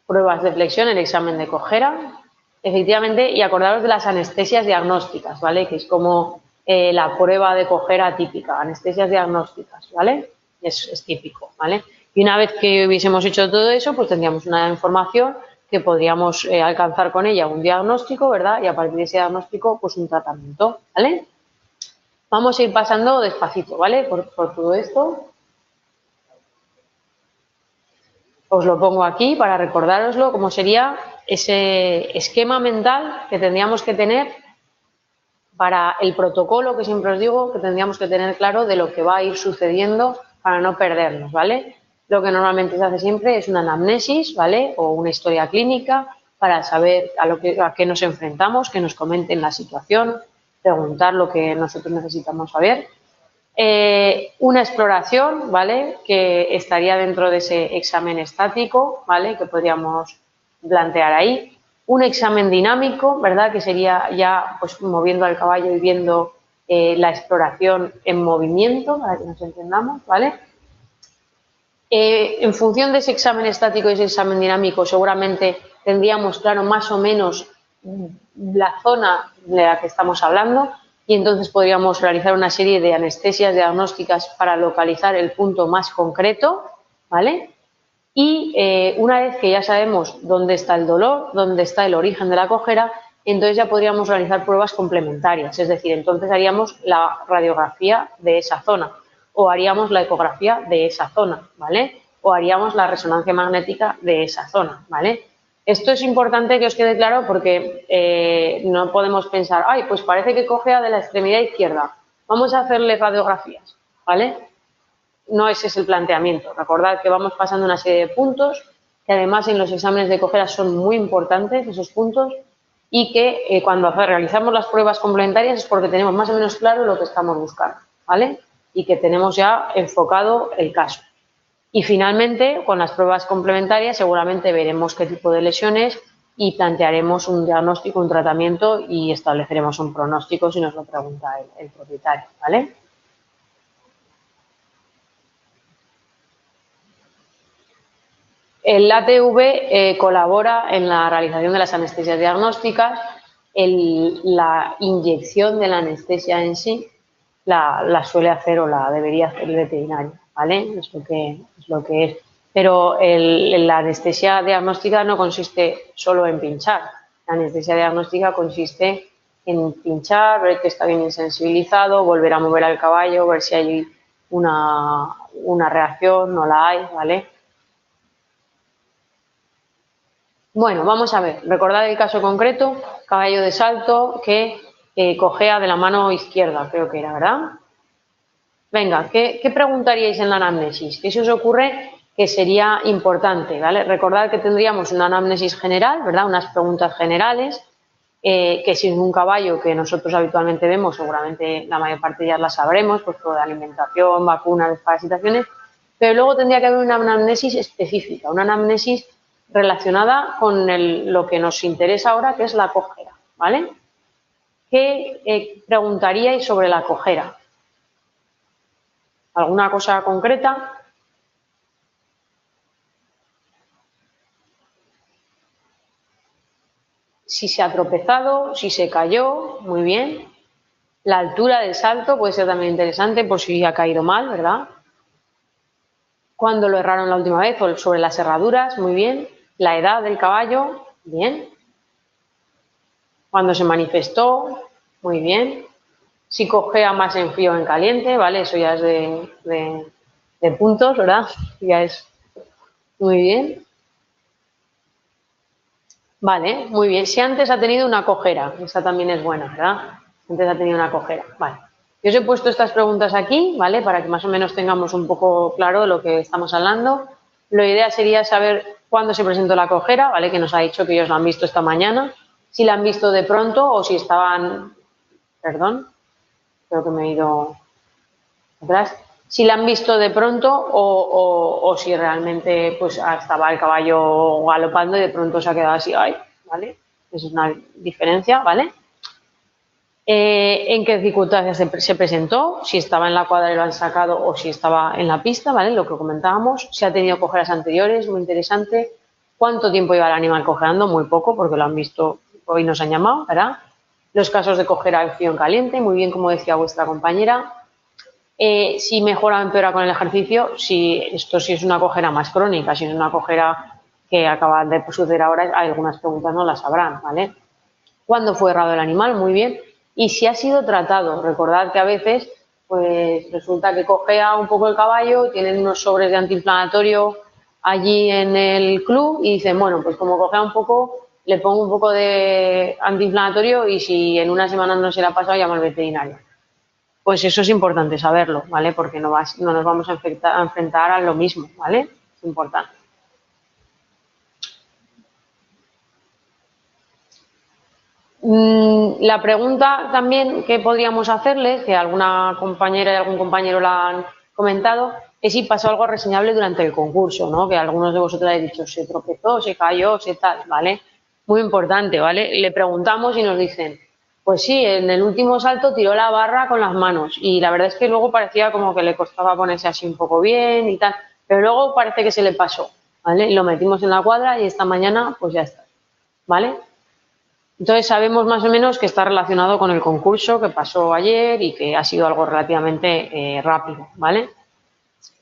Pruebas de flexión, el examen de cojera, efectivamente, y acordaros de las anestesias diagnósticas, ¿vale? Que es como la prueba de cojera típica, anestesias diagnósticas, ¿vale? Es típico, ¿vale? Y una vez que hubiésemos hecho todo eso, pues tendríamos una información que podríamos alcanzar con ella un diagnóstico, ¿verdad? Y a partir de ese diagnóstico, pues un tratamiento, ¿vale? Vamos a ir pasando despacito, ¿vale? Por todo esto. Os lo pongo aquí para recordároslo, cómo sería ese esquema mental que tendríamos que tener para el protocolo, que siempre os digo que tendríamos que tener claro de lo que va a ir sucediendo para no perdernos, ¿vale? Lo que normalmente se hace siempre es una anamnesis, ¿vale? O una historia clínica para saber a qué nos enfrentamos, que nos comenten la situación, preguntar lo que nosotros necesitamos saber. Una exploración, ¿vale? Que estaría dentro de ese examen estático, ¿vale? Que podríamos plantear ahí. Un examen dinámico, ¿verdad? Que sería ya pues moviendo al caballo y viendo la exploración en movimiento, para que nos entendamos, ¿vale? En función de ese examen estático y ese examen dinámico, seguramente tendríamos claro más o menos la zona de la que estamos hablando, y entonces podríamos realizar una serie de anestesias diagnósticas para localizar el punto más concreto, ¿vale? Y una vez que ya sabemos dónde está el dolor, dónde está el origen de la cojera, entonces ya podríamos realizar pruebas complementarias, es decir, entonces haríamos la radiografía de esa zona, o haríamos la ecografía de esa zona, ¿vale? O haríamos la resonancia magnética de esa zona, ¿vale? Esto es importante que os quede claro porque no podemos pensar, ay, pues parece que cojea de la extremidad izquierda. vamos a hacerle radiografías, ¿vale? No ese es el planteamiento. Recordad que vamos pasando una serie de puntos, que además en los exámenes de cojera son muy importantes esos puntos, y que cuando realizamos las pruebas complementarias es porque tenemos más o menos claro lo que estamos buscando, ¿vale? Y que tenemos ya enfocado el caso. Y finalmente, con las pruebas complementarias seguramente veremos qué tipo de lesiones y plantearemos un diagnóstico, un tratamiento y estableceremos un pronóstico si nos lo pregunta el propietario, ¿vale? El ATV colabora en la realización de las anestesias diagnósticas. La inyección de la anestesia en sí la suele hacer o la debería hacer el veterinario, ¿vale? Es lo que es. Pero la anestesia diagnóstica no consiste solo en pinchar. La anestesia diagnóstica consiste en pinchar, ver que está bien insensibilizado, volver a mover al caballo, ver si hay una reacción, no la hay, ¿vale? Bueno, vamos a ver, recordad el caso concreto, caballo de salto que cojea de la mano izquierda, creo que era, ¿verdad? Venga, ¿qué preguntaríais en la anamnesis? ¿Qué se os ocurre que sería importante? ¿Vale? Recordad que tendríamos una anamnesis general, ¿verdad? Unas preguntas generales, que si es un caballo que nosotros habitualmente vemos, seguramente la mayor parte ya las sabremos, pues todo de alimentación, vacunas, desparasitaciones, pero luego tendría que haber una anamnesis específica, una anamnesis relacionada con lo que nos interesa ahora, que es la cojera, ¿vale? ¿Qué preguntaríais sobre la cojera? ¿Alguna cosa concreta? Si se ha tropezado, si se cayó, muy bien. La altura del salto puede ser también interesante por si ha caído mal, ¿verdad? ¿Cuándo lo erraron la última vez? O sobre las herraduras, muy bien. La edad del caballo, bien. ¿Cuándo se manifestó? Muy bien. Si cojea más en frío o en caliente, ¿vale? Eso ya es de puntos, ¿verdad? Ya es muy bien. Vale, muy bien. Si antes ha tenido una cojera, esa también es buena, ¿verdad? Antes ha tenido una cojera, vale. Yo os he puesto estas preguntas aquí, ¿vale? Para que más o menos tengamos un poco claro de lo que estamos hablando. La idea sería saber cuándo se presentó la cojera, ¿vale? Que nos ha dicho que ellos la han visto esta mañana. Si la han visto de pronto o si estaban... Perdón, creo que me he ido atrás. Si la han visto de pronto o si realmente pues estaba el caballo galopando y de pronto se ha quedado así, ¡ay! ¿Vale? Esa es una diferencia, ¿vale? En qué circunstancias se presentó, si estaba en la cuadra y lo han sacado o si estaba en la pista, ¿vale? Lo que comentábamos, si ha tenido cojeras anteriores, muy interesante. ¿Cuánto tiempo lleva el animal cojeando? Muy poco, porque lo han visto, hoy nos han llamado, ¿verdad? Los casos de cojera en frío en caliente, muy bien, como decía vuestra compañera. Si mejora o empeora con el ejercicio, si esto sí es una cojera más crónica, si es una cojera que acaba de suceder ahora, hay algunas preguntas no las sabrán, ¿vale? ¿Cuándo fue errado el animal? Muy bien. Y si ha sido tratado, recordad que a veces pues resulta que cojea un poco el caballo, tienen unos sobres de antiinflamatorio allí en el club y dicen, bueno, pues como cojea un poco, le pongo un poco de antiinflamatorio y si en una semana no se le ha pasado, llamo al veterinario. Pues eso es importante saberlo, ¿vale? Porque no nos vamos a enfrentar a lo mismo, ¿vale? Es importante. La pregunta también que podríamos hacerles, que alguna compañera y algún compañero la han comentado, es si pasó algo reseñable durante el concurso, ¿no? Que algunos de vosotros habéis dicho, se tropezó, se cayó, se tal, ¿vale? Muy importante, ¿vale? Le preguntamos y nos dicen, pues sí, en el último salto tiró la barra con las manos y la verdad es que luego parecía como que le costaba ponerse así un poco bien y tal, pero luego parece que se le pasó, ¿vale? Lo metimos en la cuadra y esta mañana pues ya está, ¿vale? Entonces sabemos más o menos que está relacionado con el concurso que pasó ayer y que ha sido algo relativamente rápido, ¿vale?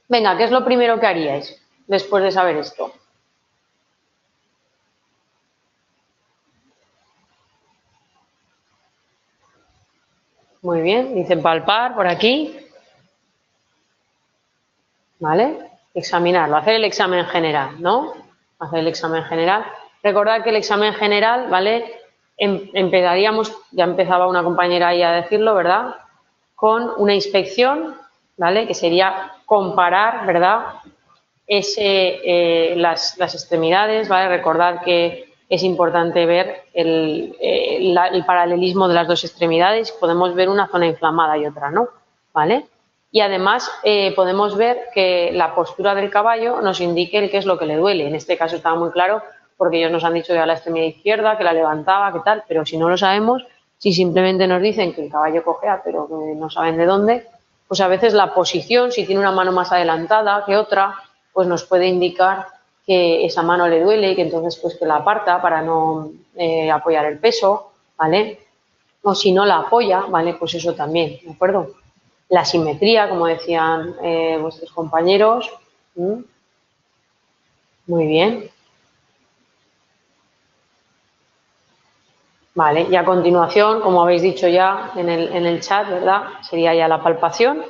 Venga, ¿qué es lo primero que haríais después de saber esto? Muy bien, dice palpar por aquí, ¿vale? Examinarlo, hacer el examen general, ¿no? Hacer el examen general. Recordad que el examen general, ¿vale? Empezaríamos, ya empezaba una compañera ahí a decirlo, ¿verdad? con una inspección, ¿vale? Que sería comparar, ¿verdad? Las extremidades, ¿vale? Recordad que es importante ver el paralelismo de las dos extremidades. Podemos ver una zona inflamada y otra no, ¿vale? Y además podemos ver que la postura del caballo nos indique qué es lo que le duele. En este caso estaba muy claro porque ellos nos han dicho que era la extremidad izquierda, que la levantaba, que tal, pero si no lo sabemos, si simplemente nos dicen que el caballo cojea pero que no saben de dónde, pues a veces la posición, si tiene una mano más adelantada que otra, pues nos puede indicar que esa mano le duele y que entonces pues que la aparta para no apoyar el peso, ¿vale? O si no la apoya, ¿vale? Pues eso también, ¿de acuerdo? La simetría, como decían vuestros compañeros. Muy bien. Vale, y a continuación, como habéis dicho ya en el chat, ¿verdad? Sería ya la palpación,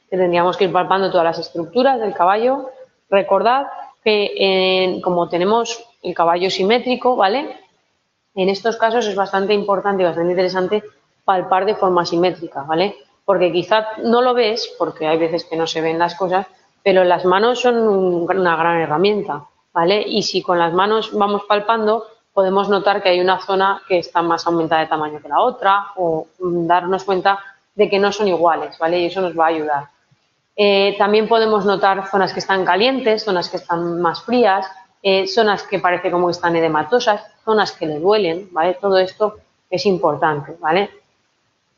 que tendríamos que ir palpando todas las estructuras del caballo. Recordad que como tenemos el caballo simétrico, ¿vale? En estos casos es bastante importante y bastante interesante palpar de forma simétrica, ¿vale? Porque quizás no lo ves, porque hay veces que no se ven las cosas, pero las manos son una gran herramienta, ¿vale? Y si con las manos vamos palpando, podemos notar que hay una zona que está más aumentada de tamaño que la otra o darnos cuenta de que no son iguales, ¿vale? Y eso nos va a ayudar. También podemos notar zonas que están calientes, zonas que están más frías, zonas que parece como que están edematosas, zonas que le duelen, ¿vale? Todo esto es importante, ¿vale?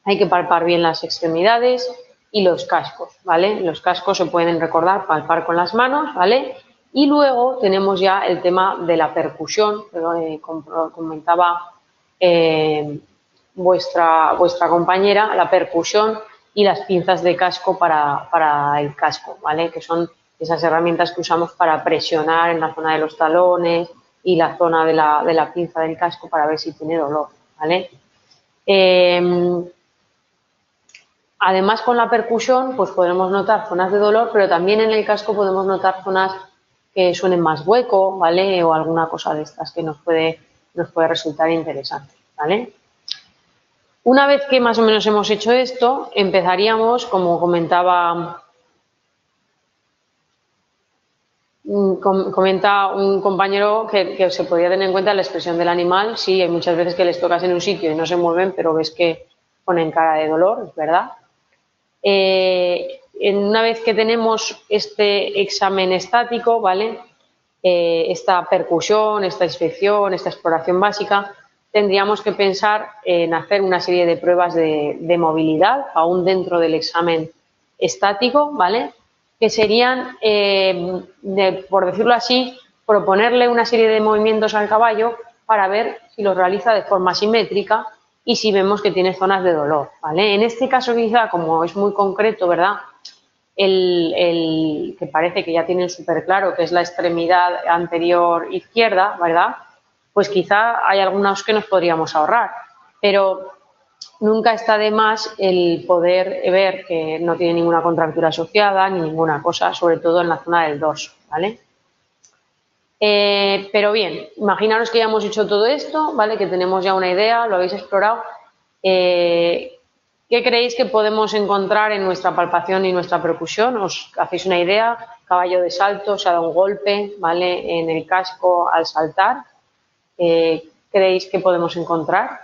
Hay que palpar bien las extremidades y los cascos, ¿vale? Los cascos se pueden recordar, palpar con las manos, ¿vale? Y luego tenemos ya el tema de la percusión, que comentaba vuestra compañera, la percusión y las pinzas de casco para el casco, ¿vale? Que son esas herramientas que usamos para presionar en la zona de los talones y la zona de la pinza del casco para ver si tiene dolor, ¿vale? Además, con la percusión, pues podremos notar zonas de dolor, pero también en el casco podemos notar zonas que suenen más hueco, ¿vale? O alguna cosa de estas que nos puede resultar interesante, ¿vale? Una vez que más o menos hemos hecho esto, empezaríamos, como comenta un compañero que se podría tener en cuenta la expresión del animal. Sí, hay muchas veces que les tocas en un sitio y no se mueven, pero ves que ponen cara de dolor, es verdad. Una vez que tenemos este examen estático, ¿vale? Esta percusión, esta inspección, esta exploración básica, tendríamos que pensar en hacer una serie de pruebas de movilidad, aún dentro del examen estático, ¿vale? Que serían, por decirlo así, proponerle una serie de movimientos al caballo para ver si los realiza de forma simétrica y si vemos que tiene zonas de dolor, ¿vale? En este caso quizá, como es muy concreto, ¿verdad? El que parece que ya tienen súper claro que es la extremidad anterior izquierda, ¿verdad? Pues quizá hay algunos que nos podríamos ahorrar, pero nunca está de más el poder ver que no tiene ninguna contractura asociada ni ninguna cosa, sobre todo en la zona del dorso, ¿vale? Pero bien, imaginaros que ya hemos hecho todo esto, ¿vale? Que tenemos ya una idea, lo habéis explorado. ¿Qué creéis que podemos encontrar en nuestra palpación y nuestra percusión? ¿Os hacéis una idea? Caballo de salto, se ha dado un golpe, ¿vale? En el casco al saltar. ¿Creéis que podemos encontrar?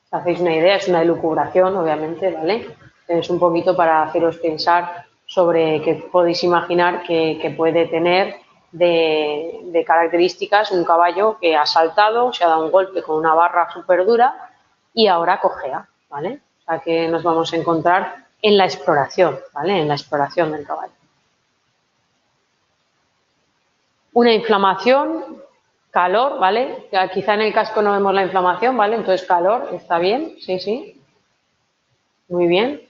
¿Os hacéis una idea? Es una elucubración, obviamente, ¿vale? Es un poquito para haceros pensar sobre qué podéis imaginar que puede tener de características un caballo que ha saltado, se ha dado un golpe con una barra súper dura y ahora cojea, ¿vale? O sea que nos vamos a encontrar en la exploración, ¿vale? En la exploración del caballo. Una inflamación, calor, ¿vale? Quizá en el casco no vemos la inflamación, ¿vale? Entonces calor, está bien, sí, sí. Muy bien.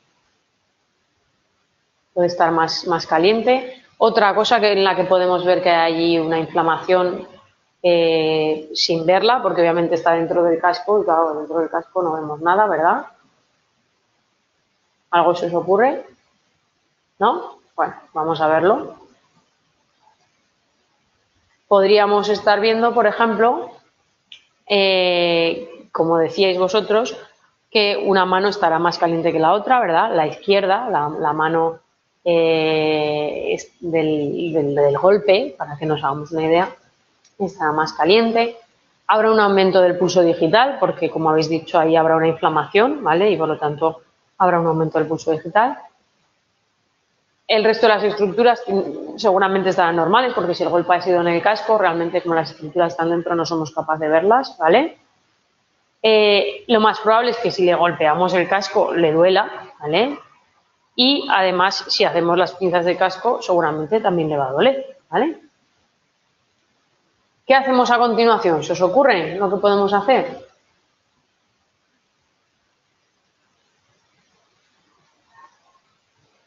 Puede estar más caliente. Otra cosa en la que podemos ver que hay allí una inflamación sin verla, porque obviamente está dentro del casco y claro, dentro del casco no vemos nada, ¿verdad? ¿Algo se os ocurre? ¿No? Bueno, vamos a verlo. Podríamos estar viendo, por ejemplo, como decíais vosotros, que una mano estará más caliente que la otra, ¿verdad? La izquierda, la mano del golpe, para que nos hagamos una idea, estará más caliente. Habrá un aumento del pulso digital, porque como habéis dicho, ahí habrá una inflamación, ¿vale? Y por lo tanto habrá un aumento del pulso digital. El resto de las estructuras seguramente estarán normales, porque si el golpe ha sido en el casco, realmente como las estructuras están dentro no somos capaces de verlas, ¿vale? Lo más probable es que si le golpeamos el casco le duela, ¿vale? Y además, si hacemos las pinzas de casco, seguramente también le va a doler, ¿vale? ¿Qué hacemos a continuación? ¿Se os ocurre lo que podemos hacer?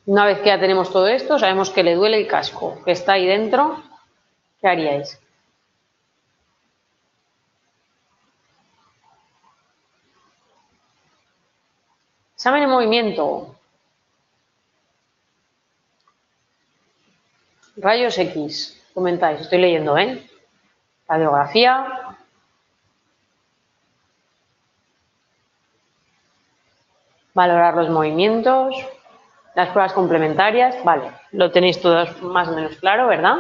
Una vez que ya tenemos todo esto, sabemos que le duele el casco, que está ahí dentro, ¿qué haríais? Examen en movimiento. Rayos X. Comentáis, estoy leyendo, ¿eh? Radiografía. Valorar los movimientos. Las pruebas complementarias. Vale, lo tenéis todos más o menos claro, ¿verdad?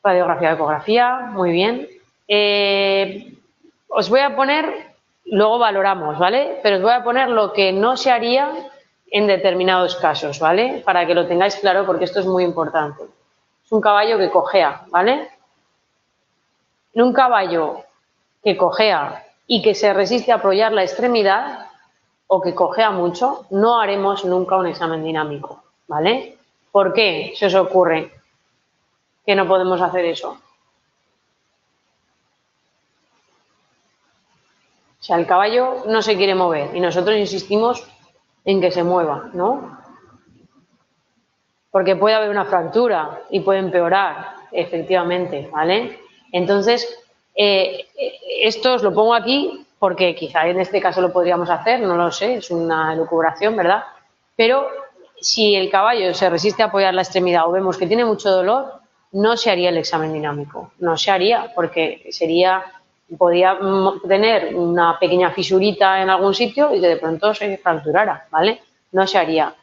Radiografía, ecografía. Muy bien. Os voy a poner, luego valoramos, ¿vale? Pero os voy a poner lo que no se haría en determinados casos, ¿vale? Para que lo tengáis claro, porque esto es muy importante. Es un caballo que cojea, ¿vale? En un caballo que cojea y que se resiste a apoyar la extremidad o que cojea mucho, no haremos nunca un examen dinámico, ¿vale? ¿Por qué se os ocurre que no podemos hacer eso? O sea, el caballo no se quiere mover y nosotros insistimos en que se mueva, ¿no? Porque puede haber una fractura y puede empeorar, efectivamente, ¿vale? Entonces, esto os lo pongo aquí porque quizá en este caso lo podríamos hacer, no lo sé, es una elucubración, ¿verdad? Pero si el caballo se resiste a apoyar la extremidad o vemos que tiene mucho dolor, no se haría el examen dinámico, no se haría porque podía tener una pequeña fisurita en algún sitio y que de pronto se fracturara, ¿vale? No se haría.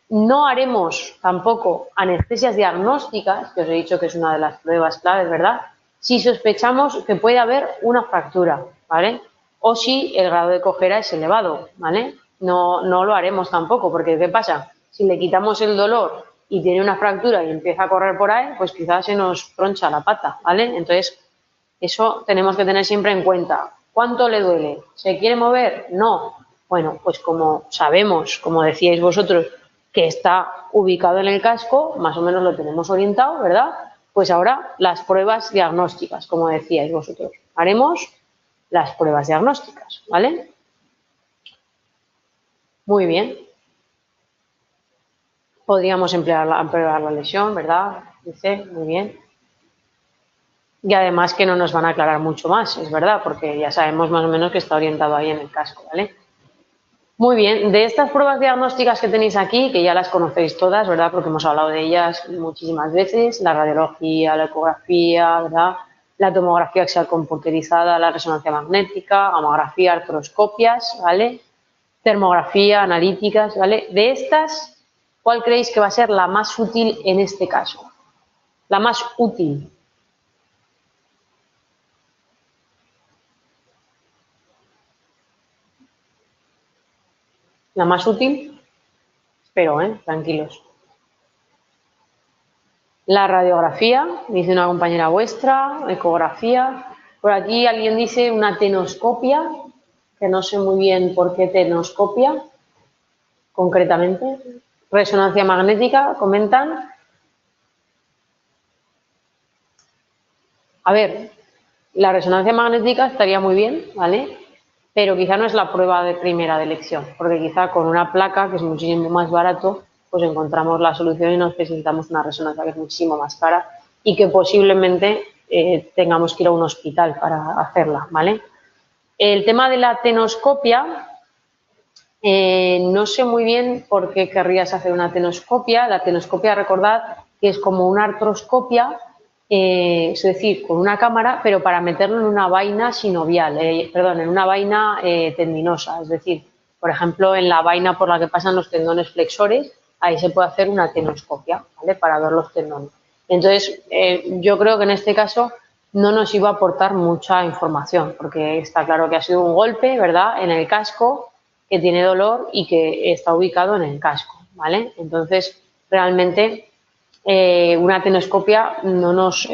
No haremos tampoco anestesias diagnósticas, que os he dicho que es una de las pruebas claves, ¿verdad? Si sospechamos que puede haber una fractura, ¿vale? O si el grado de cojera es elevado, ¿vale? No lo haremos tampoco, porque ¿qué pasa? Si le quitamos el dolor y tiene una fractura y empieza a correr por ahí, pues quizás se nos troncha la pata, ¿vale? Entonces, eso tenemos que tener siempre en cuenta. ¿Cuánto le duele? ¿Se quiere mover? No. Bueno, pues como sabemos, como decíais vosotros, que está ubicado en el casco, más o menos lo tenemos orientado, ¿verdad? Pues ahora las pruebas diagnósticas, como decíais vosotros. Haremos las pruebas diagnósticas, ¿vale? Muy bien. Podríamos empeorar la lesión, ¿verdad? Dice, muy bien. Y además que no nos van a aclarar mucho más, es verdad, porque ya sabemos más o menos que está orientado ahí en el casco, ¿vale? Muy bien, de estas pruebas diagnósticas que tenéis aquí, que ya las conocéis todas, ¿verdad? Porque hemos hablado de ellas muchísimas veces, la radiología, la ecografía, ¿verdad? La tomografía axial computerizada, la resonancia magnética, gamografía, artroscopias, ¿vale? Termografía, analíticas, ¿vale? De estas, ¿cuál creéis que va a ser la más útil en este caso? La más útil. La más útil, espero, tranquilos. La radiografía, dice una compañera vuestra, ecografía. Por aquí alguien dice una tenoscopia, que no sé muy bien por qué tenoscopia, concretamente. Resonancia magnética, comentan. A ver, la resonancia magnética estaría muy bien, ¿vale? Pero quizá no es la prueba de primera de elección, porque quizá con una placa, que es muchísimo más barato, pues encontramos la solución y nos presentamos una resonancia que es muchísimo más cara y que posiblemente tengamos que ir a un hospital para hacerla, ¿vale? El tema de la tenoscopia, no sé muy bien por qué querrías hacer una tenoscopia. La tenoscopia, recordad que es como una artroscopia, es decir, con una cámara, pero para meterlo en una vaina sinovial, perdón, en una vaina tendinosa, es decir, por ejemplo, en la vaina por la que pasan los tendones flexores, ahí se puede hacer una tenoscopia, ¿vale? Para ver los tendones. Entonces, yo creo que en este caso no nos iba a aportar mucha información, porque está claro que ha sido un golpe, ¿verdad?, en el casco, que tiene dolor y que está ubicado en el casco, ¿vale? Entonces, realmente una tenoscopia no nos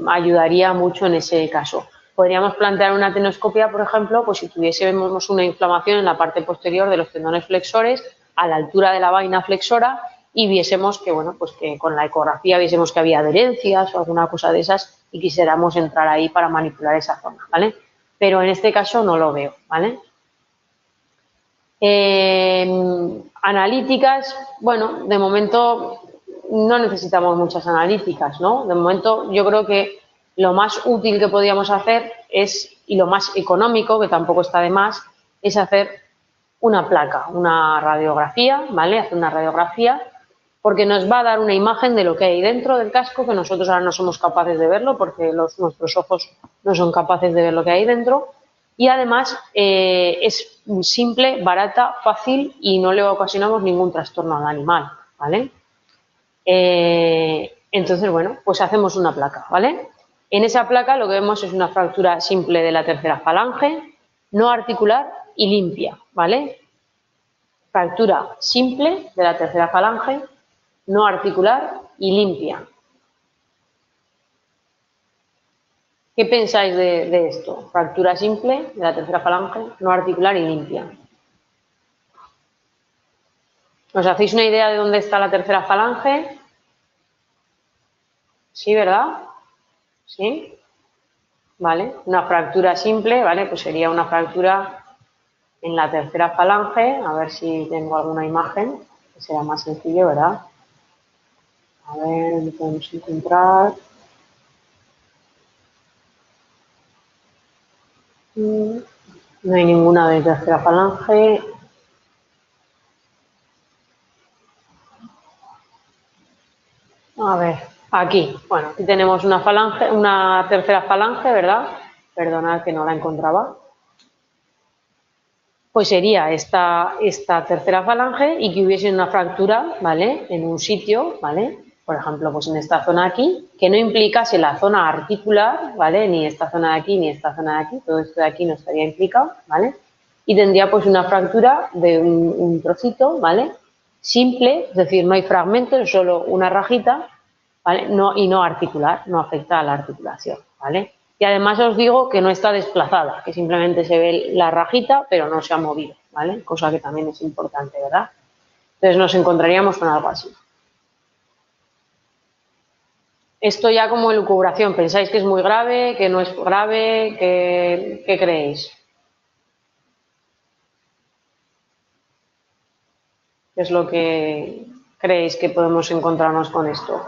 ayudaría mucho en ese caso. Podríamos plantear una tenoscopia, por ejemplo, pues si tuviésemos una inflamación en la parte posterior de los tendones flexores, a la altura de la vaina flexora, y viésemos que, bueno, pues que con la ecografía viésemos que había adherencias o alguna cosa de esas y quisiéramos entrar ahí para manipular esa zona, ¿vale? Pero en este caso no lo veo, ¿vale? Analíticas, bueno, de momento no necesitamos muchas analíticas, ¿no? De momento yo creo que lo más útil que podríamos hacer es, y lo más económico, que tampoco está de más, es hacer una placa, una radiografía, ¿vale? Hacer una radiografía porque nos va a dar una imagen de lo que hay dentro del casco, que nosotros ahora no somos capaces de verlo porque nuestros ojos no son capaces de ver lo que hay dentro. Y además es simple, barata, fácil y no le ocasionamos ningún trastorno al animal, ¿vale? Entonces, bueno, pues hacemos una placa, ¿vale? En esa placa lo que vemos es una fractura simple de la tercera falange, no articular y limpia, ¿vale? Fractura simple de la tercera falange, no articular y limpia. ¿Qué pensáis de esto? Fractura simple de la tercera falange, no articular y limpia. ¿Os hacéis una idea de dónde está la tercera falange? ¿Sí, verdad? ¿Sí? ¿Vale? Una fractura simple, ¿vale? Pues sería una fractura en la tercera falange. A ver si tengo alguna imagen, que será más sencillo, ¿verdad? A ver, ¿dónde podemos encontrar? No hay ninguna de tercera falange. A ver, aquí. Bueno, aquí tenemos una falange, una tercera falange, ¿verdad? Perdonad que no la encontraba. Pues sería esta tercera falange y que hubiese una fractura, ¿vale? En un sitio, ¿vale? Por ejemplo, pues en esta zona aquí, que no implicase la zona articular, ¿vale? Ni esta zona de aquí, ni esta zona de aquí, todo esto de aquí no estaría implicado, ¿vale? Y tendría pues una fractura de un trocito, ¿vale? Simple, es decir, no hay fragmentos, es solo una rajita, ¿vale? No, y no articular, no afecta a la articulación, ¿vale? Y además os digo que no está desplazada, que simplemente se ve la rajita, pero no se ha movido, ¿vale? Cosa que también es importante, ¿verdad? Entonces nos encontraríamos con algo así. Esto ya como elucubración, ¿pensáis que es muy grave, que no es grave? ¿Qué creéis? ¿Qué es lo que creéis que podemos encontrarnos con esto?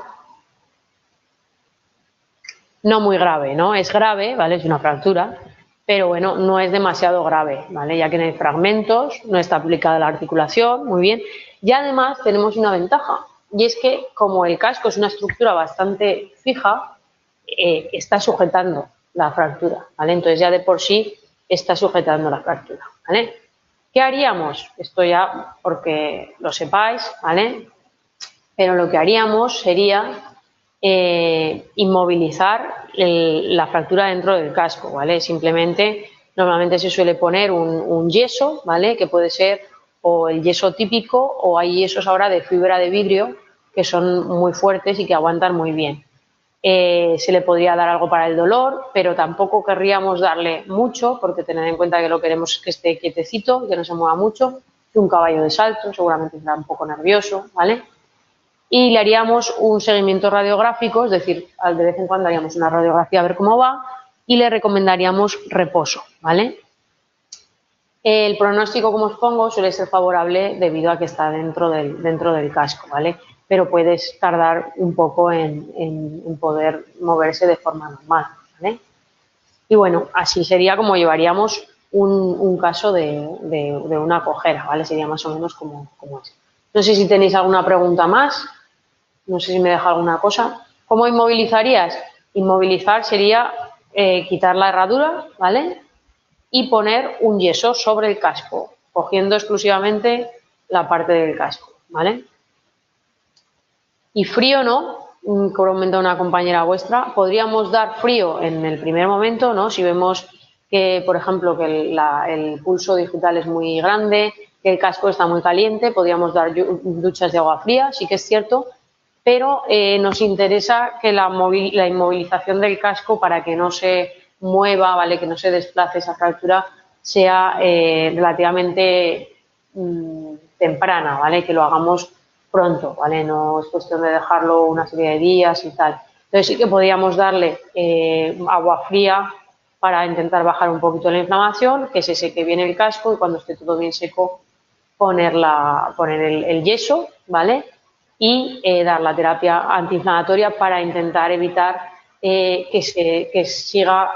No muy grave, ¿no? Es grave, ¿vale? Es una fractura, pero bueno, no es demasiado grave, ¿vale? Ya que no hay fragmentos, no está aplicada la articulación, muy bien. Y además tenemos una ventaja, y es que como el casco es una estructura bastante fija, está sujetando la fractura, ¿vale? Entonces ya de por sí está sujetando la fractura, ¿vale? ¿Qué haríamos? Esto ya porque lo sepáis, ¿vale? Pero lo que haríamos sería inmovilizar la fractura dentro del casco, ¿vale? Simplemente, normalmente se suele poner un yeso, ¿vale? Que puede ser o el yeso típico o hay yesos ahora de fibra de vidrio que son muy fuertes y que aguantan muy bien. Se le podría dar algo para el dolor, pero tampoco querríamos darle mucho porque tened en cuenta que lo queremos que esté quietecito, que no se mueva mucho, que un caballo de salto seguramente estará un poco nervioso, ¿vale? Y le haríamos un seguimiento radiográfico, es decir, de vez en cuando haríamos una radiografía a ver cómo va y le recomendaríamos reposo, ¿vale? El pronóstico, como os pongo, suele ser favorable debido a que está dentro del casco, ¿vale? Pero puedes tardar un poco en poder moverse de forma normal, ¿vale? Y bueno, así sería como llevaríamos un caso de una cojera, ¿vale? Sería más o menos como es. No sé si tenéis alguna pregunta más. No sé si me deja alguna cosa. ¿Cómo inmovilizarías? Inmovilizar sería quitar la herradura, ¿vale? Y poner un yeso sobre el casco, cogiendo exclusivamente la parte del casco, ¿vale? Y frío no, comenta una compañera vuestra, podríamos dar frío en el primer momento, ¿no? Si vemos que, por ejemplo, que el pulso digital es muy grande, que el casco está muy caliente, podríamos dar duchas de agua fría, sí que es cierto, pero nos interesa que la inmovilización del casco para que no se mueva, ¿vale? Que no se desplace esa fractura sea relativamente temprana, ¿vale? Que lo hagamos pronto, ¿vale? No es cuestión de dejarlo una serie de días y tal. Entonces sí que podríamos darle agua fría para intentar bajar un poquito la inflamación, que se seque bien el casco y cuando esté todo bien seco poner el yeso, ¿vale? Y dar la terapia antiinflamatoria para intentar evitar que siga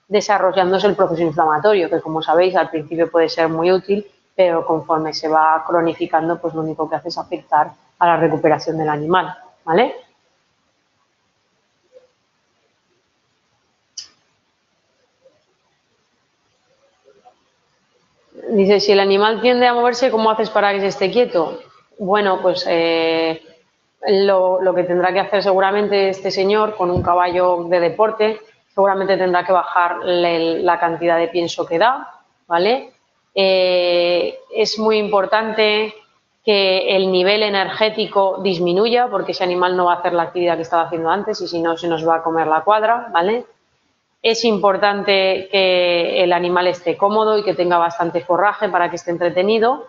desarrollándose el proceso inflamatorio, que como sabéis al principio puede ser muy útil, pero conforme se va cronificando, pues lo único que hace es afectar a la recuperación del animal, ¿vale? Dice, si el animal tiende a moverse, ¿cómo haces para que se esté quieto? Bueno, pues lo que tendrá que hacer seguramente este señor con un caballo de deporte, seguramente tendrá que bajar la cantidad de pienso que da, ¿vale? Es muy importante que el nivel energético disminuya porque ese animal no va a hacer la actividad que estaba haciendo antes y si no se nos va a comer la cuadra, ¿vale? Es importante que el animal esté cómodo y que tenga bastante forraje para que esté entretenido.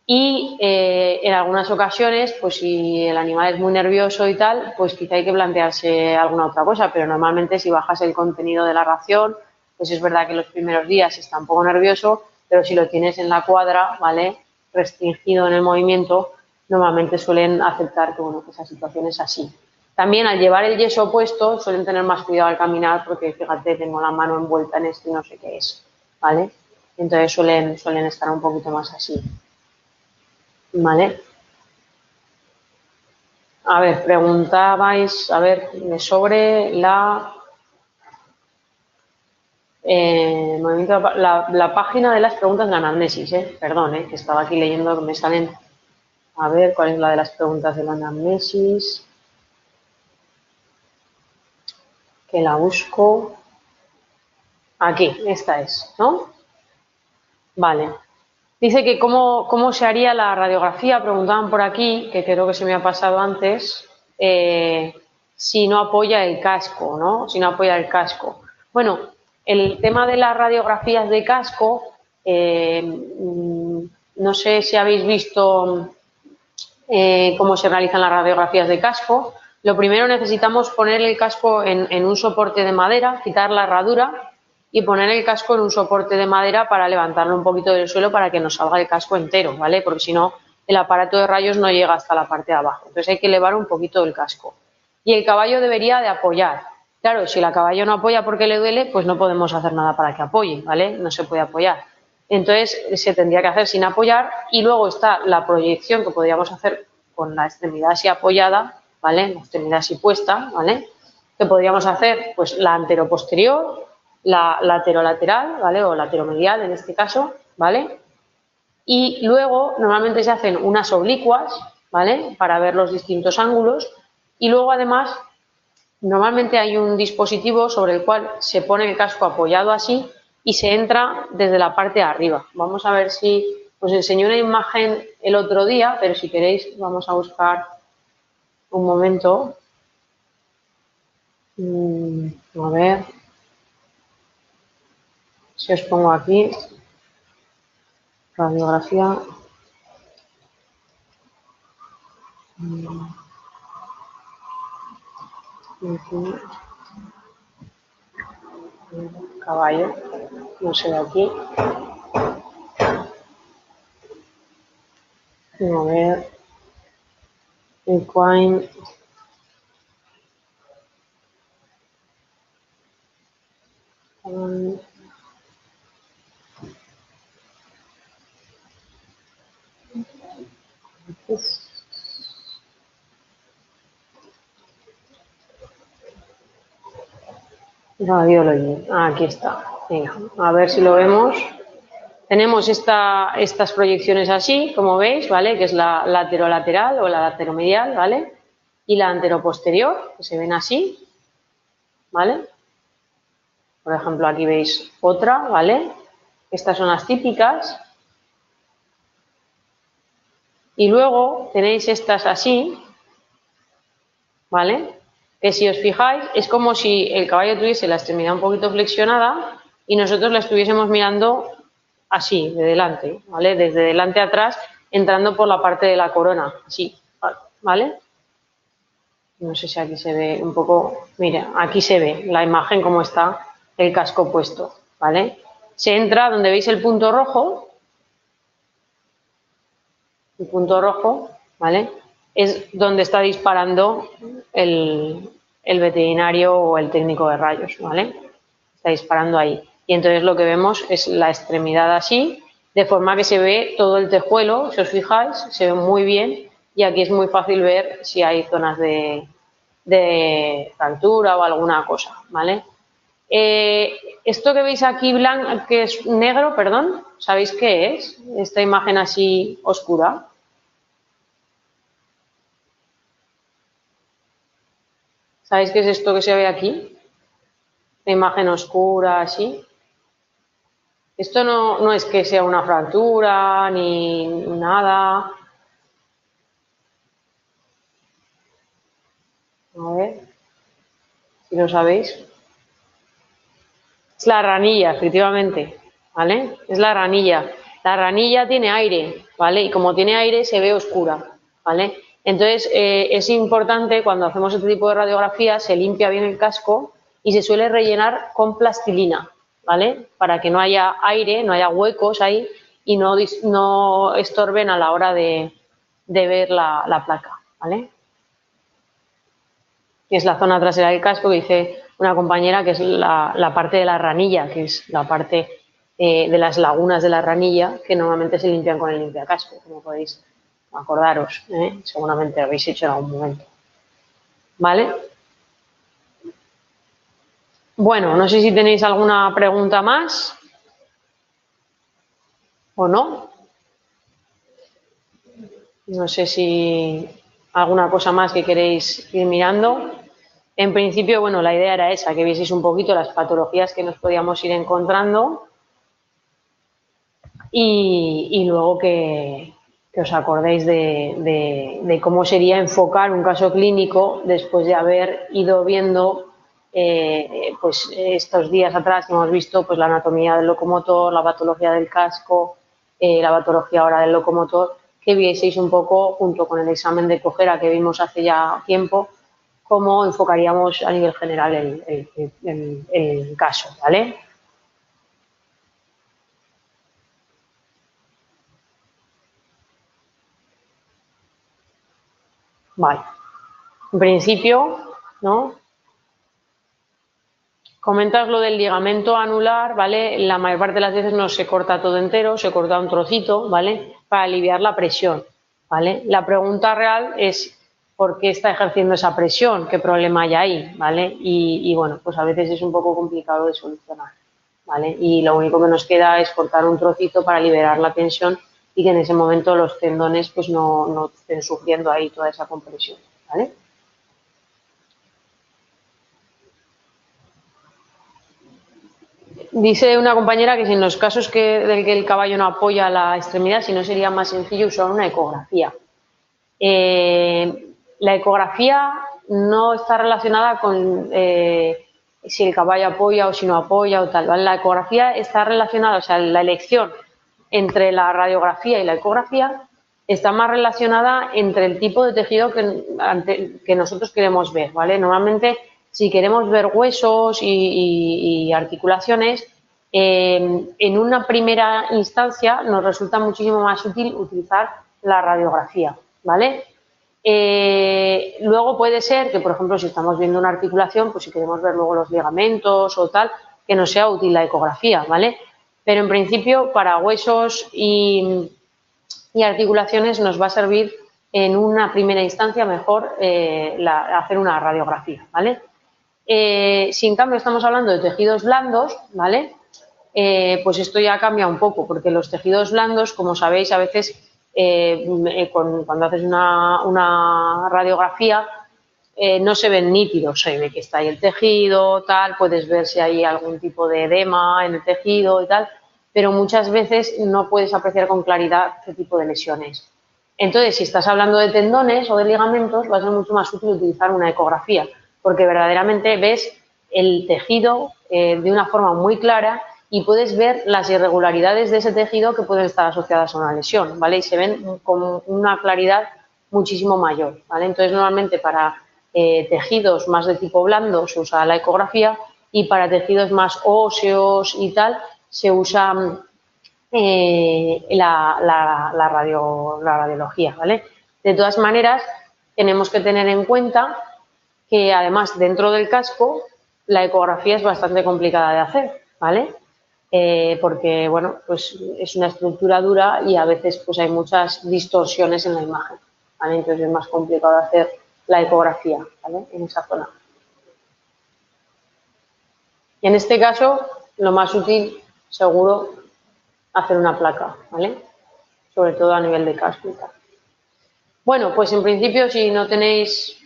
Y en algunas ocasiones, pues si el animal es muy nervioso y tal, pues quizá hay que plantearse alguna otra cosa, pero normalmente si bajas el contenido de la ración, pues es verdad que los primeros días está un poco nervioso, pero si lo tienes en la cuadra, ¿vale? Restringido en el movimiento, normalmente suelen aceptar que, bueno, que esa situación es así. También al llevar el yeso puesto suelen tener más cuidado al caminar porque fíjate, tengo la mano envuelta en esto y no sé qué es, ¿vale? Entonces suelen estar un poquito más así. Vale. A ver, preguntabais, a ver, sobre la página de las preguntas de la anamnesis, perdón, que estaba aquí leyendo que me salen. A ver, ¿cuál es la de las preguntas de la anamnesis? Que la busco. Aquí, esta es, ¿no? Vale. Dice que cómo se haría la radiografía, preguntaban por aquí, que creo que se me ha pasado antes, si no apoya el casco, ¿no? Si no apoya el casco. Bueno, el tema de las radiografías de casco, no sé si habéis visto cómo se realizan las radiografías de casco. Lo primero necesitamos poner el casco en un soporte de madera, quitar la herradura y poner el casco en un soporte de madera para levantarlo un poquito del suelo para que nos salga el casco entero, ¿vale? Porque si no, el aparato de rayos no llega hasta la parte de abajo. Entonces hay que elevar un poquito el casco. Y el caballo debería de apoyar. Claro, si el caballo no apoya porque le duele, pues no podemos hacer nada para que apoye, ¿vale? No se puede apoyar. Entonces se tendría que hacer sin apoyar y luego está la proyección que podríamos hacer con la extremidad así apoyada, ¿vale? La extremidad así puesta, ¿vale? Que podríamos hacer pues la anteroposterior, la laterolateral, ¿vale? O lateromedial en este caso, ¿vale? Y luego normalmente se hacen unas oblicuas, ¿vale? Para ver los distintos ángulos y luego además normalmente hay un dispositivo sobre el cual se pone el casco apoyado así y se entra desde la parte de arriba. Vamos a ver si os enseñé una imagen el otro día, pero si queréis vamos a buscar un momento. A ver si os pongo aquí radiografía. Caballo, no sé de aquí. A ver, equine. Radiology. Aquí está. Venga, a ver si lo vemos. Tenemos estas proyecciones así, como veis, ¿vale? Que es la laterolateral o la lateromedial, ¿vale? Y la anteroposterior, que se ven así, ¿vale? Por ejemplo, aquí veis otra, ¿vale? Estas son las típicas. Y luego tenéis estas así, ¿vale? Que si os fijáis, es como si el caballo tuviese la extremidad un poquito flexionada y nosotros la estuviésemos mirando así, de delante, ¿vale? Desde delante a atrás, entrando por la parte de la corona, así, ¿vale? No sé si aquí se ve un poco, mira, aquí se ve la imagen como está el casco puesto, ¿vale? Se entra donde veis el punto rojo, ¿vale? Es donde está disparando el veterinario o el técnico de rayos, ¿vale? Está disparando ahí. Y entonces lo que vemos es la extremidad así, de forma que se ve todo el tejuelo, si os fijáis, se ve muy bien y aquí es muy fácil ver si hay zonas de fractura o alguna cosa, ¿vale? Esto que veis aquí blanco, que es negro, perdón, ¿sabéis qué es? Esta imagen así oscura. ¿Sabéis qué es esto que se ve aquí? La imagen oscura, así. Esto no es que sea una fractura ni nada. A ver si lo sabéis. Es la ranilla, efectivamente, ¿vale? Es la ranilla. La ranilla tiene aire, ¿vale? Y como tiene aire se ve oscura, ¿vale? Entonces es importante cuando hacemos este tipo de radiografía, se limpia bien el casco y se suele rellenar con plastilina, ¿vale? Para que no haya aire, no haya huecos ahí y no estorben a la hora de ver la placa, ¿vale? Que es la zona trasera del casco, que dice una compañera que es la parte de la ranilla, que es la parte de las lagunas de la ranilla, que normalmente se limpian con el limpiacasco, como podéis acordaros, seguramente lo habéis hecho en algún momento. ¿Vale? Bueno, no sé si tenéis alguna pregunta más o no. No sé si alguna cosa más que queréis ir mirando. En principio, bueno, la idea era esa, que vieseis un poquito las patologías que nos podíamos ir encontrando y luego que os acordéis de cómo sería enfocar un caso clínico después de haber ido viendo pues estos días atrás que hemos visto pues la anatomía del locomotor, la patología del casco, la patología ahora del locomotor, que vieseis un poco junto con el examen de cojera que vimos hace ya tiempo, cómo enfocaríamos a nivel general el caso, ¿vale? Vale. En principio, ¿no? Comentas lo del ligamento anular, ¿vale? La mayor parte de las veces no se corta todo entero, se corta un trocito, ¿vale? Para aliviar la presión, ¿vale? La pregunta real es ¿por qué está ejerciendo esa presión? ¿Qué problema hay ahí? ¿Vale? Y bueno, pues a veces es un poco complicado de solucionar, ¿vale? Y lo único que nos queda es cortar un trocito para liberar la tensión y que en ese momento los tendones pues no estén sufriendo ahí toda esa compresión, ¿vale? Dice una compañera que si en los casos del que el caballo no apoya la extremidad, si no sería más sencillo usar una ecografía. La ecografía no está relacionada con si el caballo apoya o si no apoya o tal, ¿vale? La ecografía está relacionada, o sea, la elección entre la radiografía y la ecografía está más relacionada entre el tipo de tejido que nosotros queremos ver, ¿vale? Normalmente, si queremos ver huesos y articulaciones, en una primera instancia nos resulta muchísimo más útil utilizar la radiografía, ¿vale? Luego puede ser que, por ejemplo, si estamos viendo una articulación, pues si queremos ver luego los ligamentos o tal, que nos sea útil la ecografía, ¿vale? Pero en principio para huesos y articulaciones nos va a servir en una primera instancia mejor hacer una radiografía, ¿vale? Si en cambio estamos hablando de tejidos blandos, ¿vale? Pues esto ya cambia un poco, porque los tejidos blandos, como sabéis, a veces cuando haces una radiografía no se ven nítidos, se ve que está ahí el tejido, tal, puedes ver si hay algún tipo de edema en el tejido y tal, pero muchas veces no puedes apreciar con claridad qué tipo de lesiones. Entonces, si estás hablando de tendones o de ligamentos, va a ser mucho más útil utilizar una ecografía, porque verdaderamente ves el tejido de una forma muy clara y puedes ver las irregularidades de ese tejido que pueden estar asociadas a una lesión, ¿vale? Y se ven con una claridad muchísimo mayor, ¿vale? Entonces, normalmente para tejidos más de tipo blando se usa la ecografía y para tejidos más óseos y tal se usa la radiología, ¿vale? De todas maneras, tenemos que tener en cuenta que además dentro del casco la ecografía es bastante complicada de hacer, ¿vale? Porque, bueno, pues es una estructura dura y a veces pues hay muchas distorsiones en la imagen, ¿vale? Entonces es más complicado hacer la ecografía, ¿vale? En esa zona. Y en este caso, lo más útil, seguro, hacer una placa, ¿vale? Sobre todo a nivel de casco y tal. Bueno, pues en principio, si no tenéis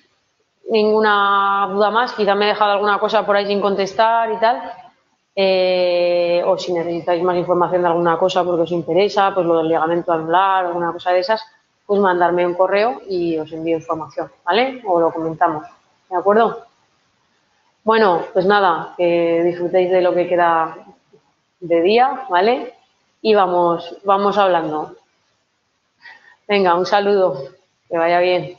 ninguna duda más, quizá me he dejado alguna cosa por ahí sin contestar y tal, o si necesitáis más información de alguna cosa porque os interesa, pues lo del ligamento anular, alguna cosa de esas, pues mandarme un correo y os envío información, ¿vale? O lo comentamos, ¿de acuerdo? Bueno, pues nada, que disfrutéis de lo que queda de día, ¿vale? Y vamos hablando. Venga, un saludo, que vaya bien.